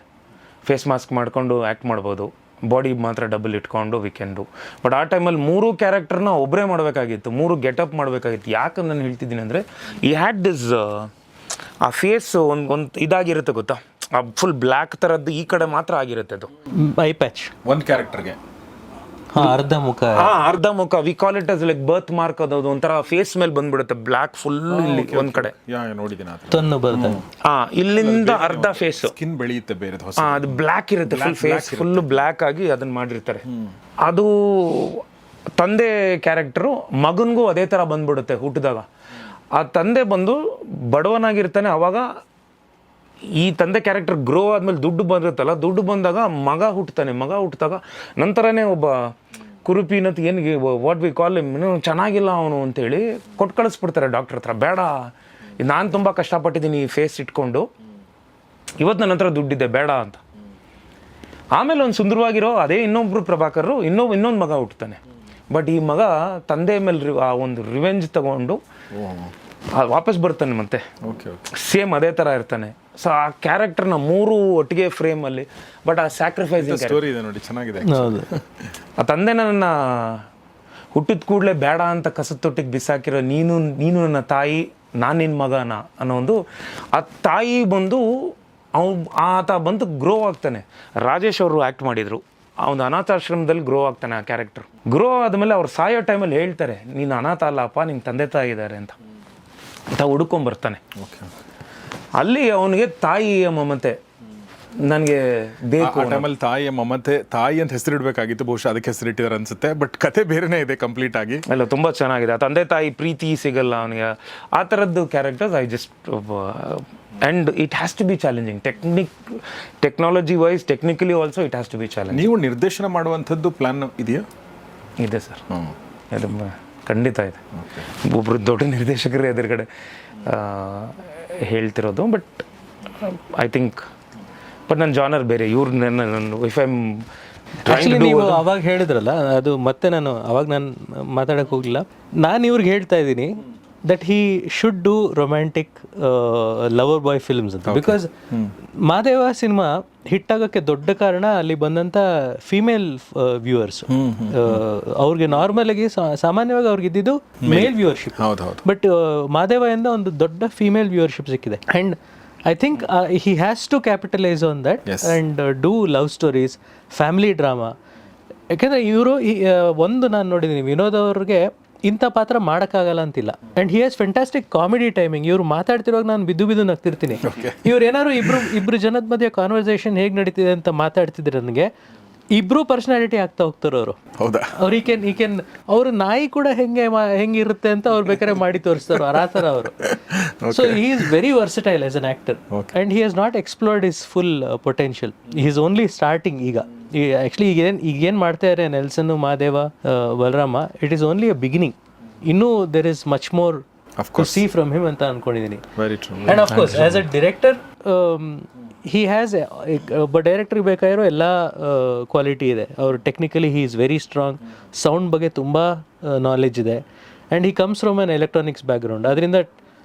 ಫೇಸ್ ಮಾಸ್ಕ್ ಮಾಡ್ಕೊಂಡು ಆ್ಯಕ್ಟ್ ಮಾಡ್ಬೋದು, ಬಾಡಿ ಮಾತ್ರ ಡಬಲ್ ಇಟ್ಕೊಂಡು ವಿ ಕ್ಯಾನ್ ಡು. ಬಟ್ ಆ ಟೈಮಲ್ಲಿ 3 ಕ್ಯಾರೆಕ್ಟರ್ನ ಒಬ್ಬರೇ ಮಾಡಬೇಕಾಗಿತ್ತು, 3 ಗೆಟಪ್ ಮಾಡಬೇಕಾಗಿತ್ತು. ಯಾಕೆ ನಾನು ಹೇಳ್ತಿದ್ದೀನಿ ಅಂದರೆ, ಈ ಹ್ಯಾಡ್ ದಿಸ್, ಆ ಫೇಸ್ ಒಂದು ಇದಾಗಿರುತ್ತೆ ಗೊತ್ತಾ, ಆ ಫುಲ್ ಬ್ಲ್ಯಾಕ್ ಥರದ್ದು ಈ ಕಡೆ ಮಾತ್ರ ಆಗಿರುತ್ತೆ ಅದು ಐ ಪ್ಯಾಚ್ ಒಂದು ಕ್ಯಾರೆಕ್ಟರ್ಗೆ. ಅರ್ಧ ಮುಖ we call it as like birth mark. ಅದು ಒಂಥರ ಫೇಸ್ ಮೇಲೆ ಬಂದ್ಬಿಡುತ್ತೆ ಬ್ಲ್ಯಾಕ್ ಫುಲ್ ಇಲ್ಲಿ ಒಂದ್ ಕಡೆ. ನೋಡಿದ್ದೀನಿ. ಇಲ್ಲಿಂದ ಅರ್ಧ ಫೇಸ್ ಸ್ಕಿನ್ ಬೆಳೆಯುತ್ತೆ ಬೇರೆ, ಅದು ಬ್ಲ್ಯಾಕ್ ಇರುತ್ತೆ, ಫುಲ್ ಫೇಸ್ ಫುಲ್ ಬ್ಲ್ಯಾಕ್ ಆಗಿ ಅದನ್ನ ಮಾಡಿರ್ತಾರೆ. ಅದು ತಂದೆ ಕ್ಯಾರೆಕ್ಟರು ಮಗನ್ಗೂ ಅದೇ ತರ ಬಂದ್ಬಿಡುತ್ತೆ ಹುಟ್ಟಿದಾಗ. ಆ ತಂದೆ ಬಂದು ಬಡವನಾಗಿರ್ತಾನೆ, ಅವಾಗ ಈ ತಂದೆ ಕ್ಯಾರೆಕ್ಟರ್ ಗ್ರೋ ಆದ್ಮೇಲೆ ದುಡ್ಡು ಬಂದಿರುತ್ತಲ್ಲ, ದುಡ್ಡು ಬಂದಾಗ ಮಗ ಹುಟ್ಟಿದಾಗ ನಂತರನೇ ಒಬ್ಬ ಕುರುಪಿನತ್ ಏನಿಗೆ ವಾಟ್ ವಿ ಕಾಲ್ ಇನ್ನು ಚೆನ್ನಾಗಿಲ್ಲ ಅವನು ಅಂತೇಳಿ ಕೊಟ್ಟು ಕಳಿಸ್ಬಿಡ್ತಾರೆ ಡಾಕ್ಟರ್ ಹತ್ರ. ಬೇಡ, ನಾನು ತುಂಬ ಕಷ್ಟಪಟ್ಟಿದ್ದೀನಿ ಈ ಫೇಸ್ ಇಟ್ಕೊಂಡು, ಇವತ್ತು ನನ್ನ ಹತ್ರ ದುಡ್ಡಿದೆ, ಬೇಡ ಅಂತ. ಆಮೇಲೆ ಒಂದು ಸುಂದರವಾಗಿರೋ ಅದೇ ಇನ್ನೊಬ್ರು ಪ್ರಭಾಕರ್ ಇನ್ನೊಂದು ಮಗ ಹುಟ್ಟುತ್ತಾನೆ. ಬಟ್ ಈ ಮಗ ತಂದೆ ಮೇಲೆ ಆ ಒಂದು ರಿವೆಂಜ್ ತಗೊಂಡು ವಾಪಸ್ ಬರ್ತಾನೆ ಮತ್ತೆ ಸೇಮ್ ಅದೇ ಥರ ಇರ್ತಾನೆ. ಸೊ ಆ ಕ್ಯಾರೆಕ್ಟರ್ನ 3 ಒಟ್ಟಿಗೆ ಫ್ರೇಮಲ್ಲಿ, ಬಟ್ ಆ ಸ್ಯಾಕ್ರಿಫೈಸಿಂಗ್ ಸ್ಟೋರಿ ಇದೆ ನೋಡಿ, ಚೆನ್ನಾಗಿದೆ. ಆ ತಂದೆ ನನ್ನ ಹುಟ್ಟಿದ ಕೂಡಲೇ ಬೇಡ ಅಂತ ಕಸದ ತೊಟ್ಟಿಗೆ ಬಿಸಾಕಿರೋ ನೀನು ನನ್ನ ತಾಯಿ, ನಾನು ನಿನ್ನ ಮಗನ ಅನ್ನೋ ಒಂದು, ಆ ತಾಯಿ ಬಂದು ಆತ ಬಂದು ಗ್ರೋ ಆಗ್ತಾನೆ. ರಾಜೇಶ್ ಅವರು ಆ್ಯಕ್ಟ್ ಮಾಡಿದರು, ಆ ಒಂದು ಅನಾಥಾಶ್ರಮದಲ್ಲಿ ಗ್ರೋ ಆಗ್ತಾನೆ ಆ ಕ್ಯಾರೆಕ್ಟರ್. ಗ್ರೋ ಆದಮೇಲೆ ಅವ್ರು ಸಾಯೋ ಟೈಮಲ್ಲಿ ಹೇಳ್ತಾರೆ, ನೀನು ಅನಾಥ ಅಲ್ಲಪ್ಪ, ನಿನ್ನ ತಂದೆ ತಾಯಿ ಇದ್ದಾರೆ ಅಂತ ಹುಡ್ಕೊಂಬರ್ತಾನೆ. ಅಲ್ಲಿ ಅವನಿಗೆ ತಾಯಿಯ ಮಮತೆ ನನಗೆ ಬೇಕು. ಆ ಟೈಮಲ್ಲಿ ತಾಯಿಯ ಮಮತೆ, ತಾಯಿ ಅಂತ ಹೆಸರಿಡಬೇಕಾಗಿತ್ತು, ಬಹುಶಃ ಅದಕ್ಕೆ ಹೆಸರಿಟ್ಟಿದ್ದಾರೆ ಅನ್ಸುತ್ತೆ. ಬಟ್ ಕತೆ ಬೇರೆನೇ ಇದೆ ಕಂಪ್ಲೀಟ್ ಆಗಿ. ಅಲ್ಲ, ತುಂಬ ಚೆನ್ನಾಗಿದೆ. ಆ ತಂದೆ ತಾಯಿ ಪ್ರೀತಿ ಸಿಗಲ್ಲ ಅವನಿಗೆ, ಆ ಥರದ್ದು characters. I just and it has to be challenging technology wise, technically also it has to be challenging. ನೀವು ನಿರ್ದೇಶನ ಮಾಡುವಂಥದ್ದು ಪ್ಲಾನ್ ಇದೆಯಾ? ಇದೆ ಸರ್, ಅದು ಖಂಡಿತ ಇದೆ. ಒಬ್ಬರು ದೊಡ್ಡ ನಿರ್ದೇಶಕರು ಎದುರುಗಡೆ ಹೇಳ್ತಿರೋದು. ಬಟ್ ಐ ಥಿಂಕ್ ನನ್ನ ಜಾನರ್ ಬೇರೆ. ಇವ್ರು ಇಫ್ ಐ ನೀವು ಅವಾಗ ಹೇಳಿದ್ರಲ್ಲ, ಅದು ಮತ್ತೆ ನಾನು ಮಾತಾಡಕ್ಕೆ ಹೋಗಲಿಲ್ಲ. ನಾನು ಇವ್ರಿಗೆ ಹೇಳ್ತಾ ಇದ್ದೀನಿ that he should do romantic lover boy films ಅಂತ. ಬಿಕಾಸ್ ಮಾದೇವ ಸಿನಿಮಾ ಹಿಟ್ ಆಗೋಕ್ಕೆ ದೊಡ್ಡ ಕಾರಣ ಅಲ್ಲಿ ಬಂದಂಥ ಫಿಮೇಲ್ ವ್ಯೂವರ್ಸ್. ಅವ್ರಿಗೆ ನಾರ್ಮಲ್ ಆಗಿ ಸಾಮಾನ್ಯವಾಗಿ ಅವ್ರಿಗೆ ಇದ್ದಿದ್ದು ಮೇಲ್ ವ್ಯೂವರ್ಶಿಪ್, ಬಟ್ ಮಾದೇವ ಇಂದ ಒಂದು ದೊಡ್ಡ ಫಿಮೇಲ್ ವ್ಯೂವರ್ಶಿಪ್ ಸಿಕ್ಕಿದೆ. And I think he has to capitalize on that and do love stories, family drama. ಯಾಕೆಂದರೆ ಇವರು ಒಂದು ನಾನು ನೋಡಿದ್ದೀನಿ, ವಿನೋದ್ ಅವ್ರಿಗೆ ಇಂಥ ಪಾತ್ರ ಮಾಡೋಕ್ಕಾಗಲ್ಲ ಅಂತಿಲ್ಲ. And he has fantastic comedy timing. ಇವ್ರು ಮಾತಾಡ್ತಿರುವಾಗ ನಾನು ಬಿದ್ದು ನಗ್ತಿರ್ತೀನಿ. ಇವ್ರು ಏನಾದ್ರು ಇಬ್ರು ಜನದ ಮಧ್ಯೆ ಕಾನ್ವರ್ಸೇಷನ್ ಹೇಗೆ ನಡೀತಿದೆ ಅಂತ ಮಾತಾಡ್ತಿದ್ರೆ ನನಗೆ ಇಬ್ರು ಪರ್ಸನಾಲಿಟಿ ಆಗ್ತಾ ಹೋಗ್ತಾರೆ ಅವರು. ಅವ್ರು ಈ ಕ್ಯಾನ್ ಅವರು ನಾಯಿ ಕೂಡ ಹೆಂಗಿರುತ್ತೆ ಅಂತ ಅವ್ರು ಬೇಕಾದ್ರೆ ಮಾಡಿ ತೋರಿಸ್ತಾರೆ ಆ ಥರ ಅವರು. So he is very versatile as an actor and he has not explored his full potential. He is only starting. Actually ಈಗೇನು ಮಾಡ್ತಾ ಇದ್ದಾರೆ Nelson, Madeva, Balarama, it is only a beginning. ಇನ್ನೂ there is much more to see from him ಅಂತ ಅನ್ಕೊಂಡಿದ್ದೀನಿ. And of course as a director he has ಒಬ್ಬ ಡೈರೆಕ್ಟ್ರಿಗೆ ಬೇಕಾಗಿರೋ ಎಲ್ಲ ಕ್ವಾಲಿಟಿ ಇದೆ. ಅವರು technically he is very strong, sound ಬಗ್ಗೆ ತುಂಬ ನಾಲೆಜ್ ಇದೆ. And he comes from an electronics background. ಅದರಿಂದ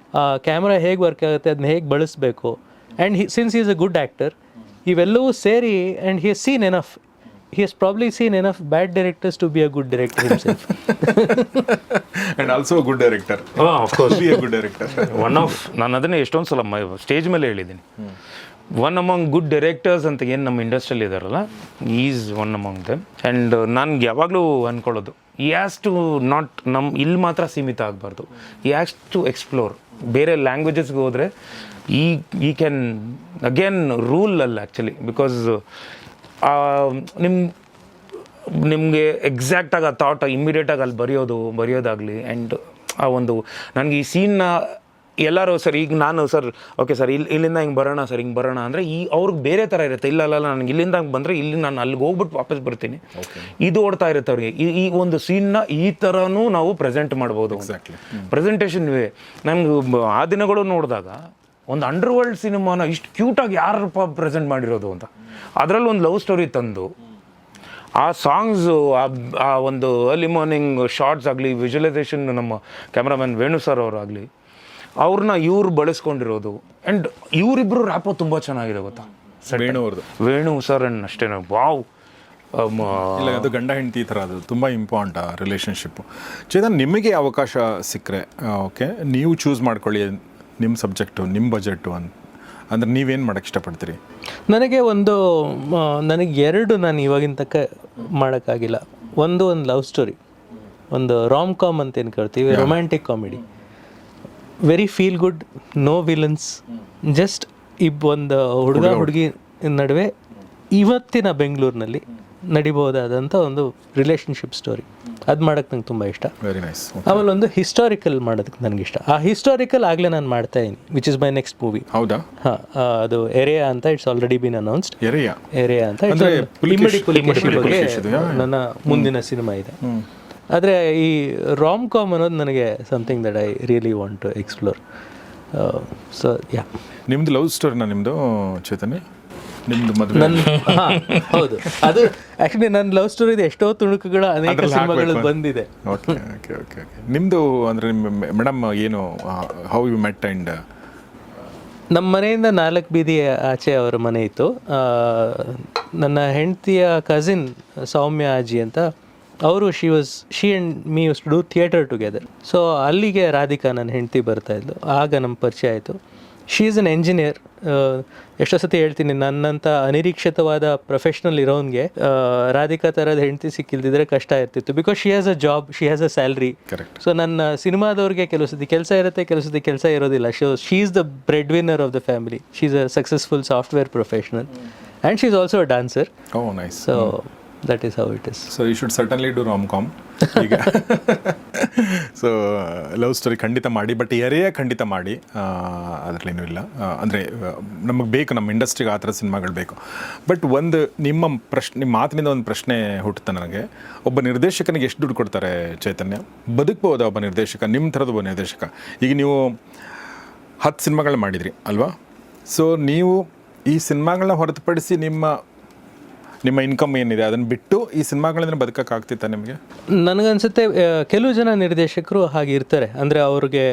ಕ್ಯಾಮ್ರಾ ಹೇಗೆ ವರ್ಕ್ ಆಗುತ್ತೆ, ಅದನ್ನ ಹೇಗೆ ಬಳಸಬೇಕು. And since he is a good actor, ಇವೆಲ್ಲವೂ ಸೇರಿ, and he has seen enough, he has probably seen enough bad directors to be a good director himself. And also a good director. Of course, be a good director. ನಾನು ಅದನ್ನೇ ಎಷ್ಟೊಂದು ಸಲ stage ಮೇಲೆ ಹೇಳಿದ್ದೀನಿ. One among good directors ಅಂತ ಏನು ನಮ್ಮ ಇಂಡಸ್ಟ್ರಿಯಲ್ಲಿ ಇದ್ದಾರಲ್ಲ, is one among them. And ನನಗೆ ಯಾವಾಗಲೂ ಅಂದ್ಕೊಳ್ಳೋದು, ಈ ಹ್ಯಾಸ್ ಟು ನಾಟ್ ಇಲ್ಲಿ ಮಾತ್ರ ಸೀಮಿತ ಆಗಬಾರ್ದು. ಈ ಹ್ಯಾಸ್ ಟು ಎಕ್ಸ್ಪ್ಲೋರ್. ಬೇರೆ ಲ್ಯಾಂಗ್ವೇಜಸ್ಗೆ ಹೋದರೆ ಈ ಕ್ಯಾನ್ ಅಗೇನ್ ರೂಲ್ ಅಲ್ಲ ಆ್ಯಕ್ಚುಲಿ. ಬಿಕಾಸ್ ನಿಮಗೆ ಎಕ್ಸಾಕ್ಟಾಗಿ ಆ ಥಾಟ್ ಇಮ್ಮಿಡಿಯೇಟಾಗಿ ಅಲ್ಲಿ ಬರೆಯೋದಾಗಲಿ. ಆ್ಯಂಡ್ ಆ ಒಂದು ನನಗೆ ಈ ಸೀನ್ನ ಎಲ್ಲರೂ ಸರ್, ಈಗ ನಾನು ಸರ್ ಓಕೆ ಸರ್ ಇಲ್ಲಿಂದ ಹಿಂಗೆ ಬರೋಣ ಸರ್, ಹಿಂಗೆ ಬರೋಣ ಅಂದರೆ ಅವ್ರಿಗೆ ಬೇರೆ ಥರ ಇರುತ್ತೆ. ಇಲ್ಲ ನನಗೆ ಇಲ್ಲಿಂದ ಹಂಗೆ ಬಂದರೆ ಇಲ್ಲಿ ನಾನು ಅಲ್ಲಿಗೆ ಹೋಗ್ಬಿಟ್ಟು ವಾಪಸ್ ಬರ್ತೀನಿ, ಇದು ಓಡ್ತಾ ಇರುತ್ತೆ ಅವ್ರಿಗೆ. ಈ ಒಂದು ಸೀನ್ನ ಈ ಥರನೂ ನಾವು ಪ್ರೆಸೆಂಟ್ ಮಾಡ್ಬೋದು. ಪ್ರೆಸೆಂಟೇಷನ್ ಇವೆ. ನನಗೆ ಆ ದಿನಗಳು ನೋಡಿದಾಗ ಒಂದು ಅಂಡರ್ವರ್ಲ್ಡ್ ಸಿನಿಮಾನ ಇಷ್ಟು ಕ್ಯೂಟಾಗಿ ಯಾರಪ್ಪ ಪ್ರೆಸೆಂಟ್ ಮಾಡಿರೋದು ಅಂತ. ಅದರಲ್ಲಿ ಒಂದು ಲವ್ ಸ್ಟೋರಿ ತಂದು ಆ ಸಾಂಗ್ಸು, ಆ ಒಂದು ಅರ್ಲಿ ಮಾರ್ನಿಂಗ್ ಶಾರ್ಟ್ಸ್ ಆಗಲಿ, ವಿಜುವಲೈಸೇಷನ್ ನಮ್ಮ ಕ್ಯಾಮ್ರಾಮನ್ ವೇಣು ಸರ್ ಅವರಾಗಲಿ, ಅವ್ರನ್ನ ಇವ್ರು ಬಳಸ್ಕೊಂಡಿರೋದು. ಆ್ಯಂಡ್ ಇವರಿಬ್ಬರು ರ್ಯಾಪೋ ತುಂಬ ಚೆನ್ನಾಗಿದೆ ಗೊತ್ತಾ. ವೇಣು ಸರ್ ಆ್ಯಂಡ್ ಅಷ್ಟೇ ವಾವ್. ಇಲ್ಲ, ಅದು ಗಂಡ ಹೆಂಡತಿ ಥರ, ಅದು ತುಂಬ ಇಂಪಾರ್ಟೆಂಟ್ ಆ ರಿಲೇಷನ್ಶಿಪ್ಪು. ಚೇತನ್, ನಿಮಗೆ ಅವಕಾಶ ಸಿಕ್ಕರೆ ಓಕೆ, ನೀವು ಚೂಸ್ ಮಾಡ್ಕೊಳ್ಳಿ ನಿಮ್ಮ ಸಬ್ಜೆಕ್ಟು, ನಿಮ್ಮ ಬಜೆಟು ಅಂದರೆ ನೀವೇನು ಮಾಡೋಕ್ಕೆ ಇಷ್ಟಪಡ್ತೀರಿ? ನನಗೆ ಎರಡು ನಾನು ಇವಾಗಿನ ತಕ್ಕ ಮಾಡೋಕ್ಕಾಗಿಲ್ಲ. ಒಂದು ಲವ್ ಸ್ಟೋರಿ, ಒಂದು ರಾಮ್ ಕಾಮ್ ಅಂತ ಏನು ಕರಿತೀವಿ, romantic comedy, very feel good, no villains, just ಒಂದು ಹುಡುಗ ಹುಡುಗಿ ನಡುವೆ ಇವತ್ತಿನ ಬೆಂಗಳೂರಿನಲ್ಲಿ ನಡಿಬಹುದಾದಂಥ ಒಂದು ರಿಲೇಷನ್ಶಿಪ್ ಸ್ಟೋರಿ. ಅದು ಮಾಡೋಕ್ಕೆ ನಂಗೆ ತುಂಬ ಇಷ್ಟ. Very nice. ಆಮೇಲೆ ಒಂದು ಹಿಸ್ಟಾರಿಕಲ್ ಮಾಡೋದಕ್ಕೆ ನನಗೆ ಇಷ್ಟ. ಆ ಹಿಸ್ಟಾರಿಕಲ್ ಆಗಲೇ ನಾನು ಮಾಡ್ತಾ ಇದ್ದೀನಿ, which is my next movie. ಹೌದಾ? ಹಾಂ, ಅದು ಎರೆಯಾ ಅಂತ, ಇಟ್ಸ್ ಆಲ್ರೆಡಿ ಬೀನ್ ಅನೌನ್ಸ್ಡ್. ಎರೆಯಾ ಅಂತ ಅಂದ್ರೆ ಇಮ್ಮಡಿ ಪುಲಿಕೇಶಿ ಬಗ್ಗೆ ಪುಲಿಕೇಶಿದು, ನನ್ನ ಮುಂದಿನ ಸಿನಿಮಾ ಇದೆ. ಆದರೆ ಈ ರಾಮ್ ಕಾಮ್ ಅನ್ನೋದು ನನಗೆ something that I really want to explore. So yeah. ನಿಮ್ದು ಲವ್ ಸ್ಟೋರಿನ ನಿಮ್ಮದು ಚೈತನ್ಯ? ನಿಮ್ದು ಮದುವೆ? ಹೌದು, ಅದು ಆ್ಯಕ್ಚುಲಿ ನನ್ನ ಲವ್ ಸ್ಟೋರಿದು ಎಷ್ಟೋ ತುಣುಕುಗಳು ಅನೇಕ ಸಿನಿಮಾಗಳಲ್ಲಿ ಬಂದಿದೆ. Okay okay okay okay. ನಿಮ್ಮದು ಅಂದರೆ ಮೇಡಮ್ ಏನು, ಹೌ ಯು ಮೆಟ್ ಆ್ಯಂಡ್? ನಮ್ಮ ಮನೆಯಿಂದ 4 ಬೀದಿ ಆಚೆ ಅವರ ಮನೆ ಇತ್ತು. ನನ್ನ ಹೆಂಡತಿಯ ಕಸಿನ್ ಸೌಮ್ಯ ಅಜ್ಜಿ ಅಂತ, ಅವರು she and me used to do theatre together. So ಅಲ್ಲಿಗೆ ರಾಧಿಕಾ ನನ್ನ ಹೆಂಡತಿ ಬರ್ತಾಯಿದ್ಲು. ಆಗ ನಮ್ಮ ಪರಿಚಯ ಆಯಿತು. She is an engineer. ಎಷ್ಟೋ ಸತಿ ಹೇಳ್ತೀನಿ, ನನ್ನಂಥ ಅನಿರೀಕ್ಷಿತವಾದ ಪ್ರೊಫೆಷ್ನಲ್ ಇರೋನ್ಗೆ ರಾಧಿಕಾ ಥರದ ಹೆಂಡತಿ ಸಿಕ್ಕಿಲ್ದಿದ್ರೆ ಕಷ್ಟ ಇರ್ತಿತ್ತು. Because she has a job, she has a salary. So ನನ್ನ ಸಿನಿಮಾದವ್ರಿಗೆ ಕೆಲವು ಸತಿ ಕೆಲಸ ಇರುತ್ತೆ, ಕೆಲವು ಸತಿ ಕೆಲಸ ಇರೋದಿಲ್ಲ. She is the breadwinner of the family. She is a successful software professional and she is also a dancer. Oh nice. So that is how it is. So you should certainly do rom com ಈಗ. So love story ಖಂಡಿತ ಮಾಡಿ, but ಎರೆಯ ಖಂಡಿತ ಮಾಡಿ, ಅದರಲ್ಲೇನೂ ಇಲ್ಲ. ಅಂದರೆ ನಮಗೆ ಬೇಕು, ನಮ್ಮ ಇಂಡಸ್ಟ್ರಿಗೆ ಆ ಥರ ಸಿನಿಮಾಗಳು ಬೇಕು. ಬಟ್ ಒಂದು ನಿಮ್ಮ ಮಾತಿನಿಂದ ಒಂದು ಪ್ರಶ್ನೆ ಹುಟ್ಟುತ್ತೆ ನನಗೆ. ಒಬ್ಬ ನಿರ್ದೇಶಕನಿಗೆ ಎಷ್ಟು ದುಡ್ಡು ಕೊಡ್ತಾರೆ ಚೈತನ್ಯ? ಬದುಕ್ಬೋದಾ ಒಬ್ಬ ನಿರ್ದೇಶಕ, ನಿಮ್ಮ ಥರದ ಒಬ್ಬ ನಿರ್ದೇಶಕ? ಈಗ ನೀವು 10 ಸಿನಿಮಾಗಳನ್ನ ಮಾಡಿದ್ರಿ ಅಲ್ವಾ? ಸೊ ನೀವು ಈ ಸಿನಿಮಾಗಳನ್ನ ಹೊರತುಪಡಿಸಿ ನಿಮ್ಮ ಇನ್ಕಮ್ ಏನಿದೆ ಅದನ್ನು ಬಿಟ್ಟು ಈ ಸಿನಿಮಾಗಳಿಂದ ಬದುಕೋಕ್ಕಾಗ್ತಿತ್ತಾ ನಿಮಗೆ? ನನಗನ್ಸುತ್ತೆ ಕೆಲವು ಜನ ನಿರ್ದೇಶಕರು ಹಾಗೆ ಇರ್ತಾರೆ. ಅಂದರೆ ಅವ್ರಿಗೆ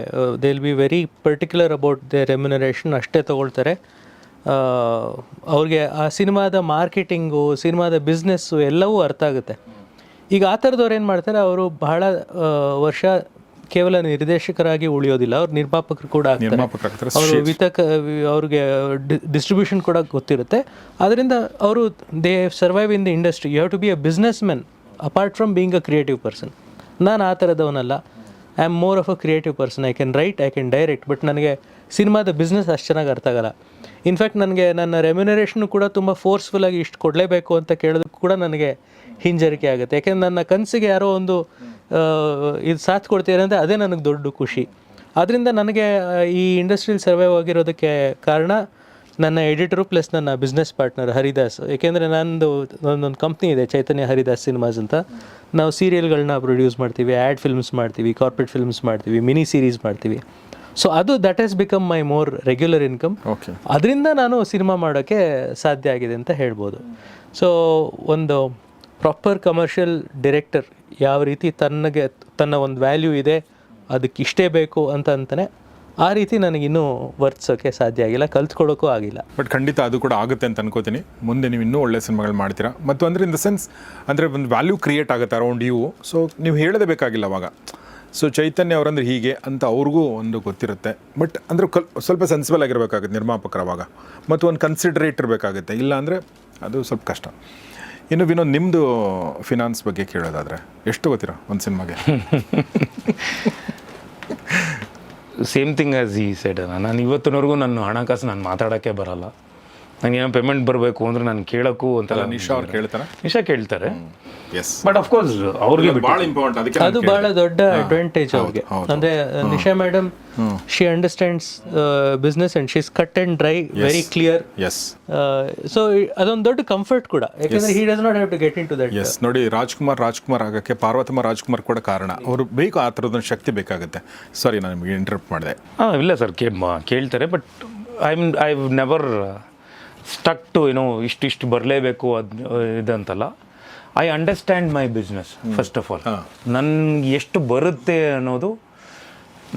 they will be very particular about the remuneration, ಅಷ್ಟೇ ತೊಗೊಳ್ತಾರೆ. ಅವ್ರಿಗೆ ಆ ಸಿನಿಮಾದ ಮಾರ್ಕೆಟಿಂಗು, ಸಿನಿಮಾದ ಬಿಸ್ನೆಸ್ಸು ಎಲ್ಲವೂ ಅರ್ಥ ಆಗುತ್ತೆ. ಈಗ ಆ ಥರದವ್ರು ಏನು ಮಾಡ್ತಾರೆ, ಅವರು ಬಹಳ ವರ್ಷ ಕೇವಲ ನಿರ್ದೇಶಕರಾಗಿ ಉಳಿಯೋದಿಲ್ಲ, ಅವ್ರು ನಿರ್ಮಾಪಕರು ಕೂಡ ಆಗ್ತಾರೆ. ಅವರು ಅವ್ರಿಗೆ ಡಿಸ್ಟ್ರಿಬ್ಯೂಷನ್ ಕೂಡ ಗೊತ್ತಿರುತ್ತೆ. ಅದರಿಂದ ಅವರು they survive in the industry. You have to be a businessmen apart from being a creative person. ನಾನು ಆ ಥರದವನಲ್ಲ. I am more of a creative person. I can write, I can direct, but ನನಗೆ ಸಿನಿಮಾದ business ಅಷ್ಟು ಚೆನ್ನಾಗಿ ಅರ್ಥ ಆಗಲ್ಲ. In fact ನನಗೆ ನನ್ನ ರೆಮ್ಯುನರೇಷನ್ ಕೂಡ ತುಂಬ ಫೋರ್ಸ್ಫುಲ್ಲಾಗಿ ಇಷ್ಟು ಕೊಡಲೇಬೇಕು ಅಂತ ಕೇಳೋದಕ್ಕೆ ಕೂಡ ನನಗೆ ಹಿಂಜರಿಕೆ ಆಗುತ್ತೆ. ಯಾಕೆಂದ್ರೆ ನನ್ನ ಕನಸಿಗೆ ಯಾರೋ ಒಂದು ಇದು ಸಾಥ್ ಕೊಡ್ತೀರ ಅಂದರೆ ಅದೇ ನನಗೆ ದೊಡ್ಡ ಖುಷಿ. ಆದ್ದರಿಂದ ನನಗೆ ಈ ಇಂಡಸ್ಟ್ರಿಯಲ್ಲಿ ಸರ್ವೈವ್ ಆಗಿರೋದಕ್ಕೆ ಕಾರಣ ನನ್ನ ಎಡಿಟರು ಪ್ಲಸ್ ನನ್ನ ಬಿಸ್ನೆಸ್ ಪಾರ್ಟ್ನರ್ ಹರಿದಾಸ್. ಏಕೆಂದರೆ ನನ್ನೊಂದು ಕಂಪ್ನಿ ಇದೆ, ಚೈತನ್ಯ ಹರಿದಾಸ್ ಸಿನಿಮಾಸ್ ಅಂತ. ನಾವು ಸೀರಿಯಲ್ಗಳನ್ನ ಪ್ರೊಡ್ಯೂಸ್ ಮಾಡ್ತೀವಿ, ಆ್ಯಡ್ ಫಿಲ್ಮ್ಸ್ ಮಾಡ್ತೀವಿ, ಕಾರ್ಪೊರೇಟ್ ಫಿಲ್ಮ್ಸ್ ಮಾಡ್ತೀವಿ, ಮಿನಿ ಸೀರೀಸ್ ಮಾಡ್ತೀವಿ. ಸೊ ಅದು that has become my more regular income. ಅದರಿಂದ ನಾನು ಸಿನಿಮಾ ಮಾಡೋಕ್ಕೆ ಸಾಧ್ಯ ಆಗಿದೆ ಅಂತ ಹೇಳ್ಬೋದು. ಸೊ ಒಂದು ಪ್ರಾಪರ್ ಕಮರ್ಷಿಯಲ್ ಡೈರೆಕ್ಟರ್ ಯಾವ ರೀತಿ ತನ್ನ ಒಂದು ವ್ಯಾಲ್ಯೂ ಇದೆ, ಅದಕ್ಕೆ ಇಷ್ಟೇ ಬೇಕು ಅಂತಾನೆ ಆ ರೀತಿ ನನಗಿನ್ನೂ ವರ್ತಿಸೋಕ್ಕೆ ಸಾಧ್ಯ ಆಗಿಲ್ಲ, ಕಲ್ತ್ಕೊಳ್ಳೋಕ್ಕೂ ಆಗಿಲ್ಲ. ಬಟ್ ಖಂಡಿತ ಅದು ಕೂಡ ಆಗುತ್ತೆ ಅಂತ ಅನ್ಕೋತೀನಿ. ಮುಂದೆ ನೀವು ಇನ್ನೂ ಒಳ್ಳೆ ಸಿನಿಮಾಗಳು ಮಾಡ್ತೀರಾ. ಮತ್ತು ಅಂದರೆ ಇನ್ ದ ಸೆನ್ಸ್ ಅಂದರೆ ಒಂದು ವ್ಯಾಲ್ಯೂ ಕ್ರಿಯೇಟ್ ಆಗುತ್ತೆ ಅರೌಂಡ್ ಯು. ಸೊ ನೀವು ಹೇಳೋದೇ ಬೇಕಾಗಿಲ್ಲ ಅವಾಗ. ಸೊ ಚೈತನ್ಯ ಅವರಂದ್ರೆ ಹೀಗೆ ಅಂತ ಅವ್ರಿಗೂ ಒಂದು ಗೊತ್ತಿರುತ್ತೆ. ಬಟ್ ಅಂದರೆ ಸ್ವಲ್ಪ ಸೆನ್ಸಿಬಲ್ ಆಗಿರಬೇಕಾಗುತ್ತೆ ನಿರ್ಮಾಪಕರವಾಗ, ಮತ್ತು ಒಂದು ಕನ್ಸಿಡ್ರೇಟ್ ಇರಬೇಕಾಗುತ್ತೆ. ಇಲ್ಲ ಅಂದರೆ ಅದು ಸ್ವಲ್ಪ ಕಷ್ಟ. ಇನ್ನು ವಿನೋದ್, ನಿಮ್ಮದು ಫಿನಾನ್ಸ್ ಬಗ್ಗೆ ಕೇಳೋದಾದರೆ ಎಷ್ಟು ಗೊತ್ತೀರಾ ಒಂದು ಸಿನಿಮಾಗೆ? ಸೇಮ್ ಥಿಂಗ್ ಆಸ್ ಈ ಸೈಡ್. ನಾನು ಇವತ್ತಿನವರೆಗೂ ನನ್ನ ಹಣಕಾಸು ನಾನು ಮಾತಾಡೋಕ್ಕೆ ಬರಲ್ಲ. ನನಗೆ ಏನೋ ಪೇಮೆಂಟ್ ಬರಬೇಕು ಅಂದರೆ ನಾನು ಕೇಳೋಕ್ಕೂ ಒಂಥರ. ನಿಶಾ ಅವ್ರು ಕೇಳ್ತಾರೆ? ನಿಶಾ ಕೇಳ್ತಾರೆ, ಎಸ್. ಬಟ್ ಅಫ್ಕೋರ್ಸ್ ಅವ್ರಿಗೆ ಭಾಳ ಇಂಪಾರ್ಟೆಂಟ್. ಅದಕ್ಕೆ ಅದು ಭಾಳ ದೊಡ್ಡ ಅಡ್ವಾಂಟೇಜ್ ಅವ್ರಿಗೆ. ಅಂದರೆ Nisha madam, she understands business and she is cut and dry, very clear. Yes. So ಅದೊಂದು ದೊಡ್ಡ ಕಂಫರ್ಟ್ ಕೂಡ, ಯಾಕೆಂದರೆ he does not have to get into that. Yes. ನೋಡಿ, ರಾಜ್ಕುಮಾರ್ ಆಗೋಕ್ಕೆ ಪಾರ್ವತಮ್ಮ ರಾಜ್ಕುಮಾರ್ ಕೂಡ ಕಾರಣ. ಅವರು ಬೇಕು, ಆ ಥರದೊಂದು ಶಕ್ತಿ ಬೇಕಾಗುತ್ತೆ. ಸಾರಿ, ನಾನು ನಿಮಗೆ ಇಂಟರಪ್ಟ್ ಮಾಡಿದೆ. ಇಲ್ಲ ಸರ್, ಕೇಳ್ತಾರೆ. But I never stuck to ಇಷ್ಟು ಬರಲೇಬೇಕು ಇದಂತಲ್ಲ. I understand my business first of all. ನನ್ಗೆ ಎಷ್ಟು ಬರುತ್ತೆ ಅನ್ನೋದು